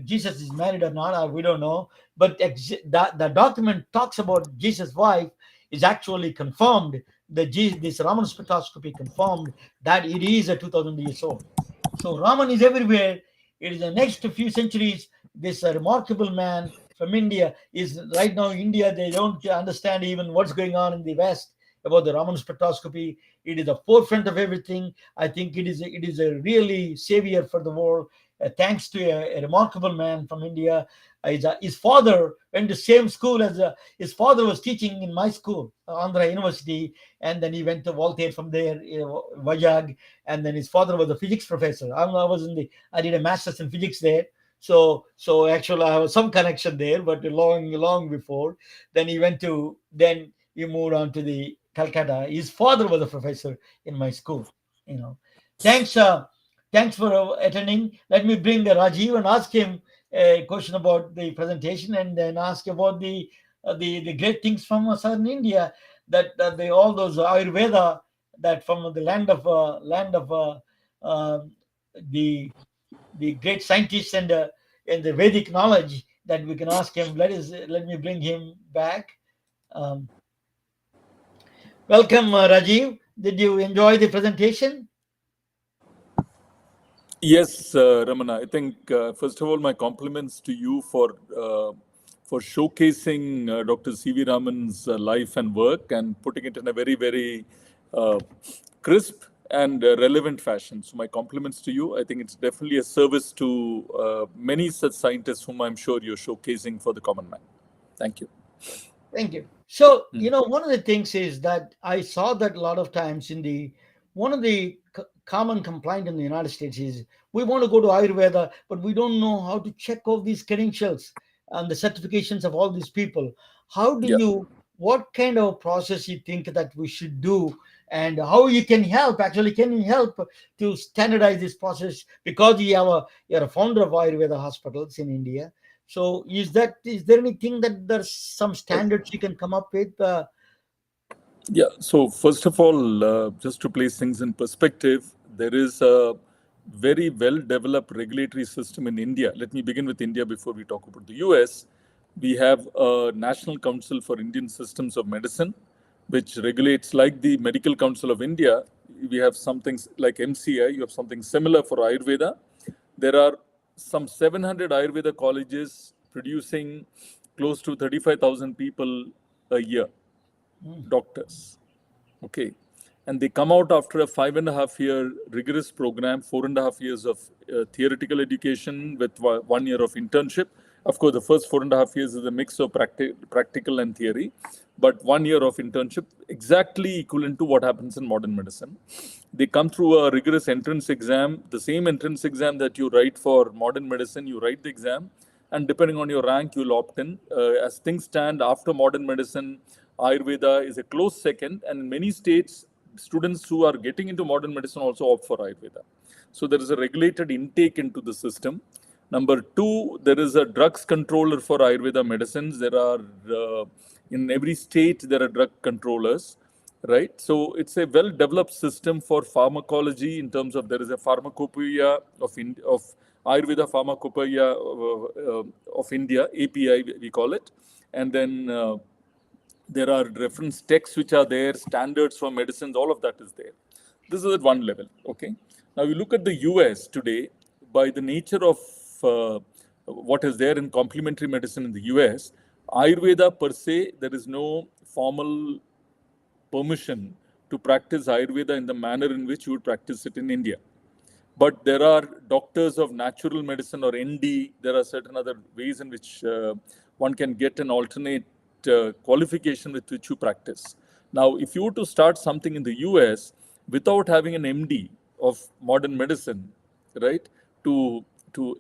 Jesus is married or not, we don't know. But the document talks about Jesus' wife is actually confirmed. This Raman spectroscopy confirmed that it is a 2,000 years old. So Raman is everywhere. It is the next few centuries. This remarkable man from India is right now. India, they don't understand even what's going on in the West about the Raman spectroscopy. It is the forefront of everything. I think it is a really savior for the world. Thanks to a remarkable man from India. His father went to same school as his father was teaching in my school, Andhra University, and then he went to Voltaire from there, Vajag, and then his father was a physics professor. I did a master's in physics there. So actually I have some connection there, but long before. Then he moved on to the Calcutta. His father was a professor in my school. Thanks. Thanks for attending. Let me bring Rajiv and ask him a question about the presentation, and then ask about the great things from southern India, that all those Ayurveda, that from the land of the great scientists and the Vedic knowledge, that we can ask him. Let me bring him back. Welcome, Rajiv. Did you enjoy the presentation? Yes, Ramana. I think first of all, my compliments to you for showcasing Dr. C.V. Raman's life and work, and putting it in a very, very crisp and relevant fashion. So my compliments to you. I think it's definitely a service to many such scientists whom I'm sure you're showcasing for the common man. Thank you. Thank you. So, one of the things is that I saw that a lot of times one of the common complaint in the United States is, we want to go to Ayurveda, but we don't know how to check all these credentials and the certifications of all these people. How do what kind of process you think that we should do, and how you can help? Actually, can you help to standardize this process? Because you're a founder of Ayurveda hospitals in India. So is there anything that there's some standards you can come up with? Yeah. So first of all, just to place things in perspective, there is a very well-developed regulatory system in India. Let me begin with India before we talk about the US. We have a National Council for Indian Systems of Medicine, which regulates, like the Medical Council of India. We have something like MCI. You have something similar for Ayurveda. There are some 700 Ayurveda colleges producing close to 35,000 people a year, doctors. Okay. And they come out after a 5.5-year rigorous program, 4.5 years of theoretical education with 1 year of internship. Of course, the first 4.5 years is a mix of practical and theory, but 1 year of internship, exactly equivalent to what happens in modern medicine. They come through a rigorous entrance exam, the same entrance exam that you write for modern medicine, you write the exam, and depending on your rank, you'll opt in. As things stand, after modern medicine, Ayurveda is a close second, and in many states, students who are getting into modern medicine also opt for Ayurveda. So there is a regulated intake into the system. Number two, there is a drugs controller for Ayurveda medicines. There are, in every state, there are drug controllers, right? So it's a well-developed system for pharmacology in terms of there is a pharmacopoeia of Ayurveda pharmacopoeia of India, API we call it. And then there are reference texts which are there, standards for medicines, all of that is there. This is at one level, okay? Now you look at the US today, by the nature of what is there in complementary medicine in the US, Ayurveda per se, there is no formal permission to practice Ayurveda in the manner in which you would practice it in India. But there are doctors of natural medicine or ND, there are certain other ways in which one can get an alternate qualification with which you practice. Now, if you were to start something in the US without having an MD of modern medicine, right, to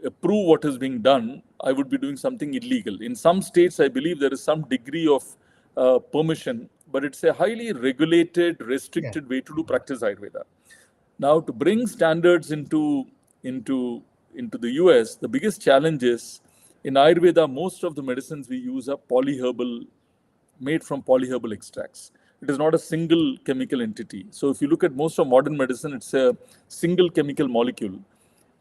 approve what is being done, I would be doing something illegal. In some states, I believe there is some degree of permission, but it's a highly regulated, restricted way to do practice Ayurveda. Now, to bring standards into the US, the biggest challenge is in Ayurveda, most of the medicines we use are polyherbal, made from polyherbal extracts. It is not a single chemical entity. So if you look at most of modern medicine, it's a single chemical molecule.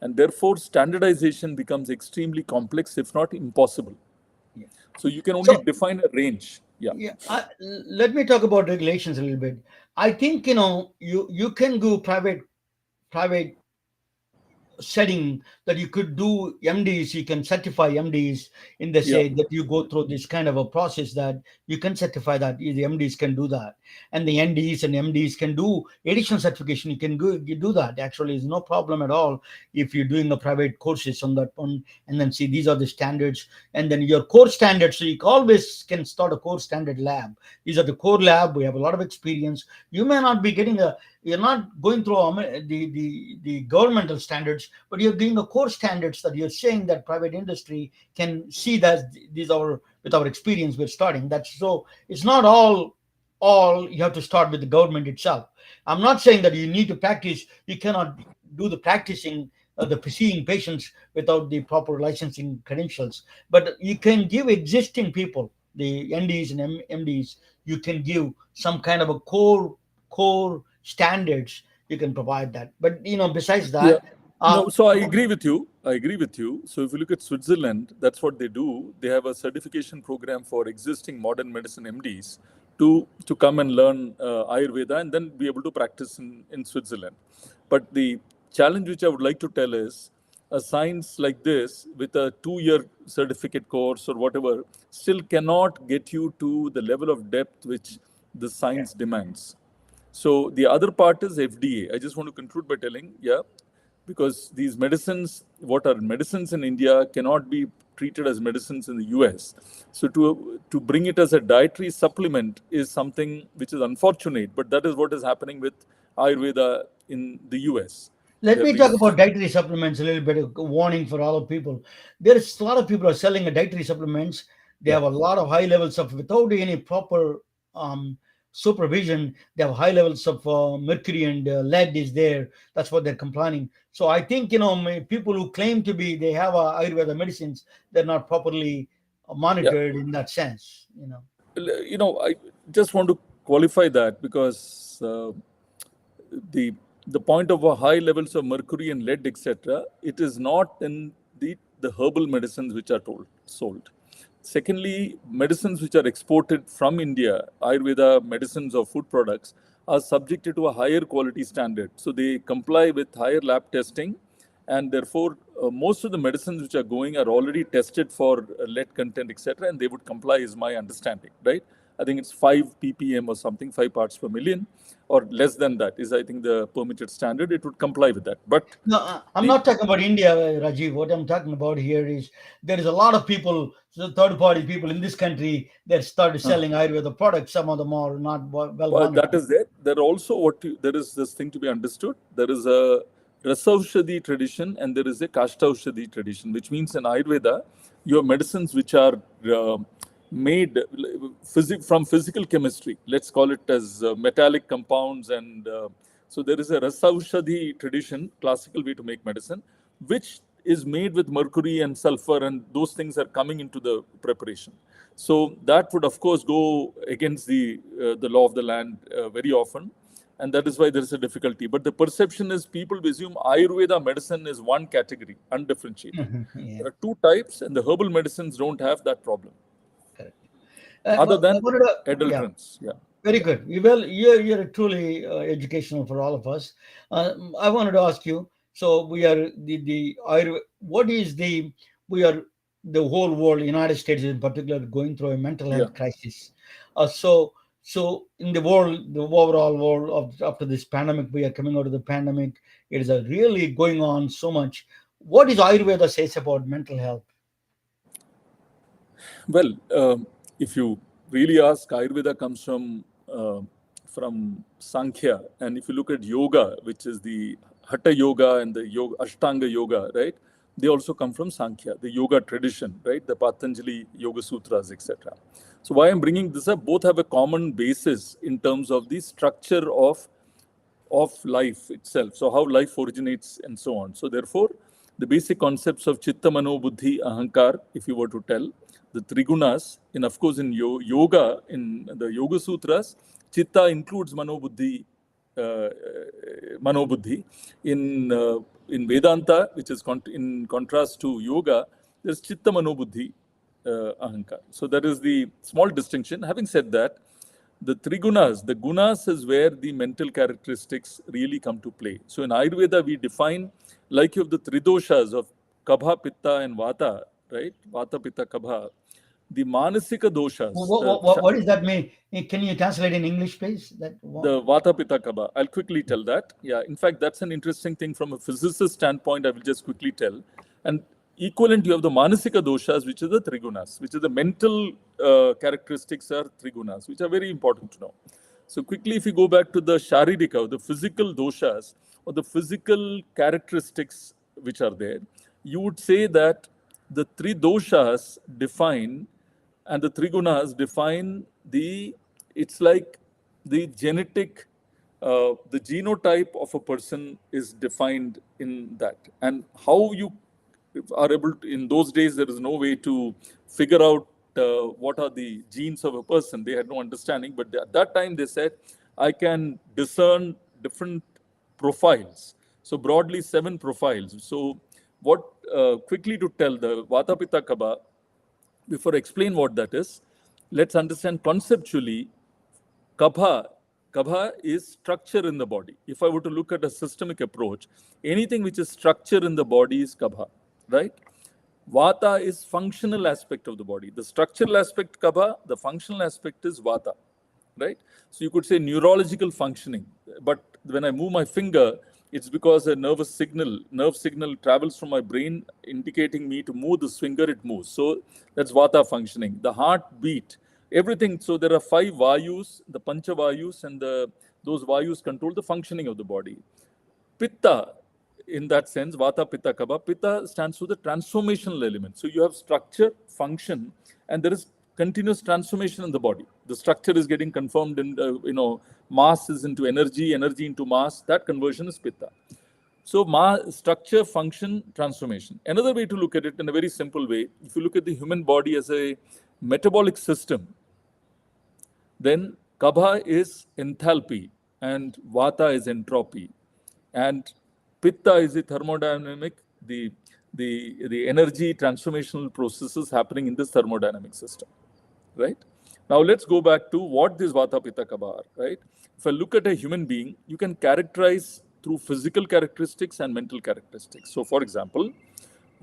And therefore, standardization becomes extremely complex, if not impossible. Yeah. So you can only define a range. Yeah. Let me talk about regulations a little bit. I think, you can go private setting that you could do MDs, you can certify MDs in the say that you go through this kind of a process that you can certify that the MDs can do that, and the NDs and MDs can do additional certification. You can you do that. Actually, is no problem at all if you're doing the private courses on that one, and then see these are the standards, and then your core standards. So you always can start a core standard lab. These are the core lab. We have a lot of experience. You may not be getting you're not going through the governmental standards, but you're doing the core standards that you're saying that private industry can see that these are with our experience we're starting. That's so it's not all you have to start with the government itself. I'm not saying that you need to practice. You cannot do the practicing, the seeing patients without the proper licensing credentials, but you can give existing people, the NDs and MDs, you can give some kind of a core standards. You can provide that, but besides that, no. So I agree with you. So if you look at Switzerland, that's what they do. They have a certification program for existing modern medicine MDs to come and learn Ayurveda and then be able to practice in Switzerland. But the challenge which I would like to tell is a science like this with a 2-year certificate course or whatever still cannot get you to the level of depth which the science demands. So the other part is FDA. I just want to conclude by telling, because these medicines, what are medicines in India, cannot be treated as medicines in the US. So to bring it as a dietary supplement is something which is unfortunate, but that is what is happening with Ayurveda in the US. Let me talk about dietary supplements a little bit. A warning for all of people. There's a lot of people are selling dietary supplements. They have a lot of high levels of, without any proper supervision, they have high levels of mercury and lead is there. That's what they're complaining. So I think, people who claim to be, they have Ayurveda medicines, they're not properly monitored in that sense, I just want to qualify that because the point of high levels of mercury and lead, etc., it is not in the herbal medicines which are sold. Secondly, medicines which are exported from India, Ayurveda medicines or food products, are subjected to a higher quality standard. So they comply with higher lab testing, and therefore most of the medicines which are going are already tested for lead content, etc., and they would comply, is my understanding, right? I think it's 5 ppm or something, 5 parts per million, or less than that is, I think, the permitted standard. It would comply with that. But no, I'm not talking about India, Rajiv. What I'm talking about here is there is a lot of people, third-party people in this country that started selling Ayurveda products. Some of them are not well monitored. That is there. There also there is this thing to be understood. There is a Rasaushadhi tradition and there is a Kashtaushadhi tradition, which means in Ayurveda, you have medicines which are made from physical chemistry. Let's call it as metallic compounds. And so there is a Rasaushadhi tradition, classical way to make medicine, which is made with mercury and sulfur, and those things are coming into the preparation. So that would, of course, go against the law of the land very often. And that is why there is a difficulty. But the perception is people assume Ayurveda medicine is one category, undifferentiated. Yeah. There are two types, and the herbal medicines don't have that problem. Correct. Other than Yeah. adulterants. Yeah. Very good. Well, you're truly educational for all of us. I wanted to ask you. So we are what is we are the whole world, United States in particular, going through a mental health crisis. So in the world, the overall world after this pandemic, we are coming out of the pandemic. It is really going on so much. What does Ayurveda says about mental health? Well, if you really ask, Ayurveda comes from Sankhya, and if you look at yoga, which is the Hatha Yoga and the yoga, Ashtanga Yoga, right? They also come from Sankhya, the yoga tradition, right? The Patanjali Yoga Sutras, etc. So why I'm bringing this up, both have a common basis in terms of the structure of life itself. So how life originates and so on. So therefore, the basic concepts of Chitta, Mano, Buddhi, Ahankar, if you were to tell, the Trigunas, of course in yoga, in the Yoga Sutras, Chitta includes Mano, Buddhi. In Vedanta, which is in contrast to yoga, there's Chitta, Mano, Buddhi, Ahankar. So that is the small distinction. Having said that, the Trigunas, the gunas is where the mental characteristics really come to play. So in Ayurveda, we define, like you have the Tridoshas of Kabha, Pitta and Vata, right? Vata, Pitta, Kabha. The Manasika doshas. What does that mean? Can you translate in English, please? The Vata, Pitta, Kabha. I'll quickly tell that. Yeah, in fact, that's an interesting thing from a physicist standpoint. I will just quickly tell. And equivalent, you have the Manasika doshas, which is the Trigunas, which is the mental characteristics are Trigunas, which are very important to know. So quickly, if you go back to the Sharirika, the physical doshas, or the physical characteristics which are there, you would say that the three doshas define, and the Trigunas define it's like the genetic, the genotype of a person is defined in that. And how you are able to, in those days, there is no way to figure out what are the genes of a person. They had no understanding. But at that time, they said, I can discern different profiles. So broadly, 7 profiles. So what, quickly to tell the Vata, Pitta, Kabha, before I explain what that is, let's understand conceptually, Kabha is structure in the body. If I were to look at a systemic approach, anything which is structure in the body is Kabha, right? Vata is functional aspect of the body. The structural aspect Kabha, the functional aspect is Vata, right? So you could say neurological functioning. But when I move my finger, it's because a nerve signal travels from my brain, indicating me to move this finger, it moves. So that's Vata functioning. The heartbeat, everything. So there are 5 Vayus, the Pancha Vayus, and those Vayus control the functioning of the body. Pitta, in that sense, Vata, Pitta, Kabha. Pitta stands for the transformational element. So you have structure, function, and there is continuous transformation in the body. The structure is getting confirmed in, mass is into energy, energy into mass. That conversion is Pitta. So structure, function, transformation. Another way to look at it in a very simple way, if you look at the human body as a metabolic system, then Kabha is enthalpy and Vata is entropy. And Pitta is the thermodynamic, the energy transformational processes happening in this thermodynamic system, right? Now let's go back to what this Vata, Pitta, Kabha are, right? If I look at a human being, you can characterize through physical characteristics and mental characteristics. So for example,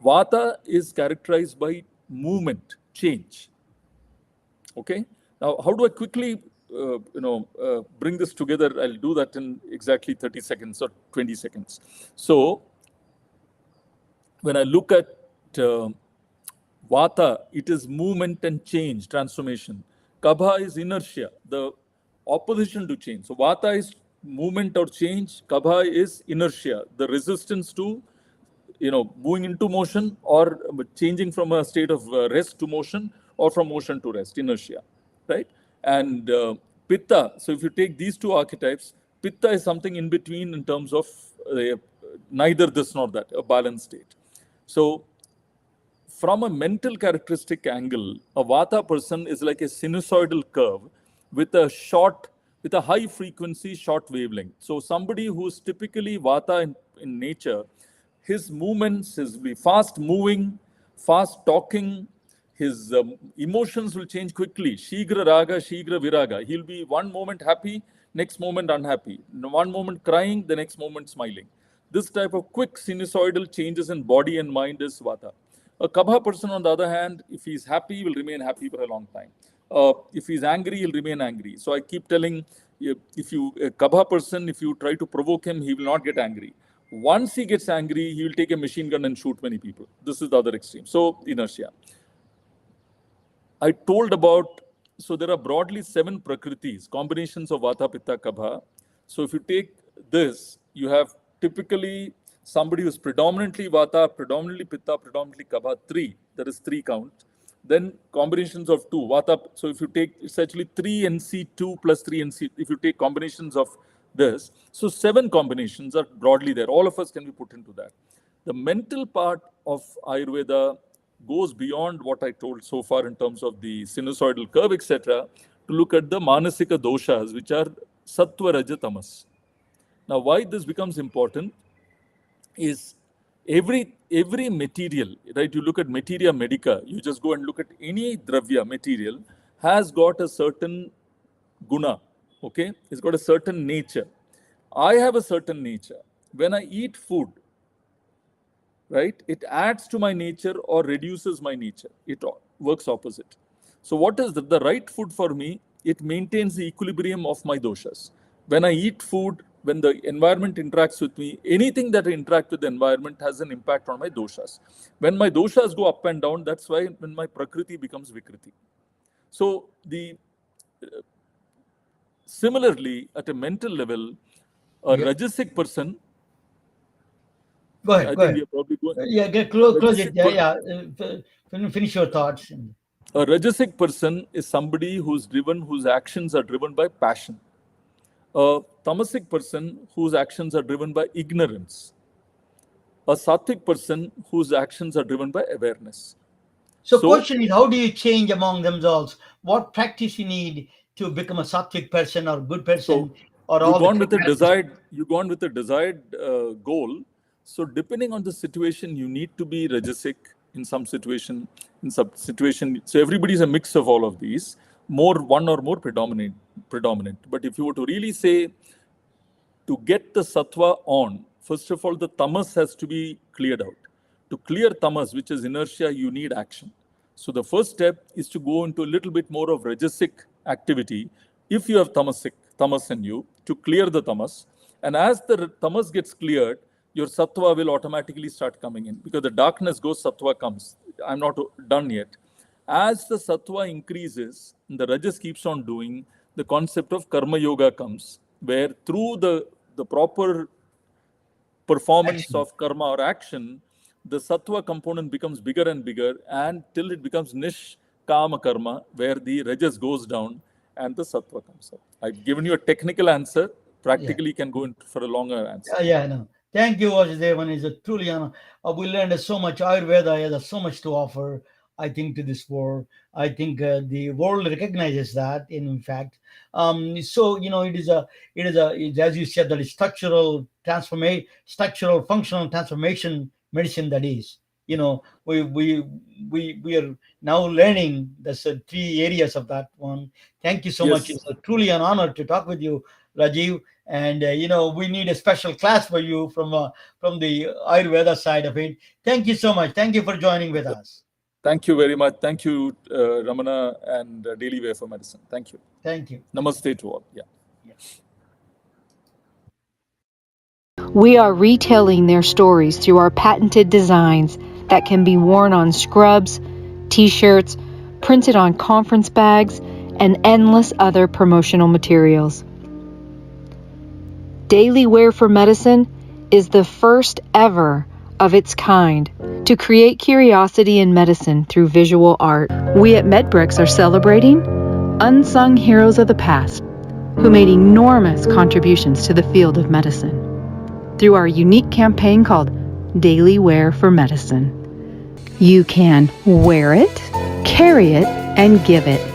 Vata is characterized by movement, change. Okay. Now, how do I quickly, bring this together? I'll do that in exactly 30 seconds or 20 seconds. So when I look at Vata, it is movement and change, transformation. Kabha is inertia, the opposition to change. So Vata is movement or change. Kabha is inertia, the resistance to, moving into motion or changing from a state of rest to motion, or from motion to rest, inertia, right? And Pitta, so if you take these two archetypes, Pitta is something in between in terms of neither this nor that, a balanced state. So from a mental characteristic angle, a Vata person is like a sinusoidal curve with a high frequency, short wavelength. So somebody who's typically Vata in nature, his movements, his be fast moving, fast talking, his emotions will change quickly. Shigra raga, shigra viraga. He'll be one moment happy, next moment unhappy. One moment crying, the next moment smiling. This type of quick sinusoidal changes in body and mind is Vata. A Kabha person, on the other hand, if he's happy, will remain happy for a long time. If he's angry, he'll remain angry. So I keep telling, a Kabha person, if you try to provoke him, he will not get angry. Once he gets angry, he will take a machine gun and shoot many people. This is the other extreme. So inertia. I told about, so there are broadly 7 prakritis, combinations of Vata, Pitta, Kabha. So if you take this, you have typically somebody who's predominantly Vata, predominantly Pitta, predominantly Kabha, 3. There is 3 count. Then combinations of 2, Vata. So if you take, it's actually 3 NC2 plus 3 NC. If you take combinations of this, so 7 combinations are broadly there. All of us can be put into that. The mental part of Ayurveda goes beyond what I told so far in terms of the sinusoidal curve, etc., to look at the manasika doshas, which are sattva, raja, tamas. Now, why this becomes important is every material, right? You look at materia medica, you just go and look at any dravya material, has got a certain guna, okay? It's got a certain nature. I have a certain nature. When I eat food, right, it adds to my nature or reduces my nature. It works opposite. So what is the right food for me? It maintains the equilibrium of my doshas. When I eat food, when the environment interacts with me, anything that I interact with the environment has an impact on my doshas. When my doshas go up and down, that's why when my prakriti becomes vikriti. So similarly, at a mental level, a rajasic person, Go ahead. I Go think ahead. we are probably going. Close it. Finish your thoughts. A rajasic person is somebody whose actions are driven by passion. A tamasic person whose actions are driven by ignorance. A sattvic person whose actions are driven by awareness. So question is, how do you change among themselves? What practice you need to become a sattvic person or good person? Or you've gone with a desired goal. So depending on the situation, you need to be rajasic in some situation, So everybody is a mix of all of these, one or more predominant. But if you were to really say, to get the sattva on, first of all, the tamas has to be cleared out. To clear tamas, which is inertia, you need action. So the first step is to go into a little bit more of rajasic activity. If you have tamas in you, to clear the tamas. And as the tamas gets cleared, your sattva will automatically start coming in. Because the darkness goes, sattva comes. I'm not done yet. As the sattva increases, the rajas keeps on doing, the concept of karma yoga comes, where through the proper performance of karma or action, the sattva component becomes bigger and bigger, and till it becomes nish-kama karma, where the rajas goes down and the sattva comes up. I've given you a technical answer. Practically, can go in for a longer answer. No. Thank you, Vasudevan. It's a truly honor. We learned so much. Ayurveda has so much to offer, I think, to this world. I think the world recognizes that. In fact, so it is as you said, that is structural functional transformation medicine. That is, we are now learning the 3 areas of that one. Thank you so much. It's truly an honor to talk with you, Rajiv. And we need a special class for you from the Ayurveda side of it. Thank you so much. Thank you for joining with us. Thank you very much. Thank you, Ramana and Daily Way for Medicine. Thank you. Thank you. Namaste to all. We are retelling their stories through our patented designs that can be worn on scrubs, t-shirts, printed on conference bags, and endless other promotional materials. Daily Wear for Medicine is the first ever of its kind to create curiosity in medicine through visual art. We at MedBricks are celebrating unsung heroes of the past who made enormous contributions to the field of medicine through our unique campaign called Daily Wear for Medicine. You can wear it, carry it, and give it.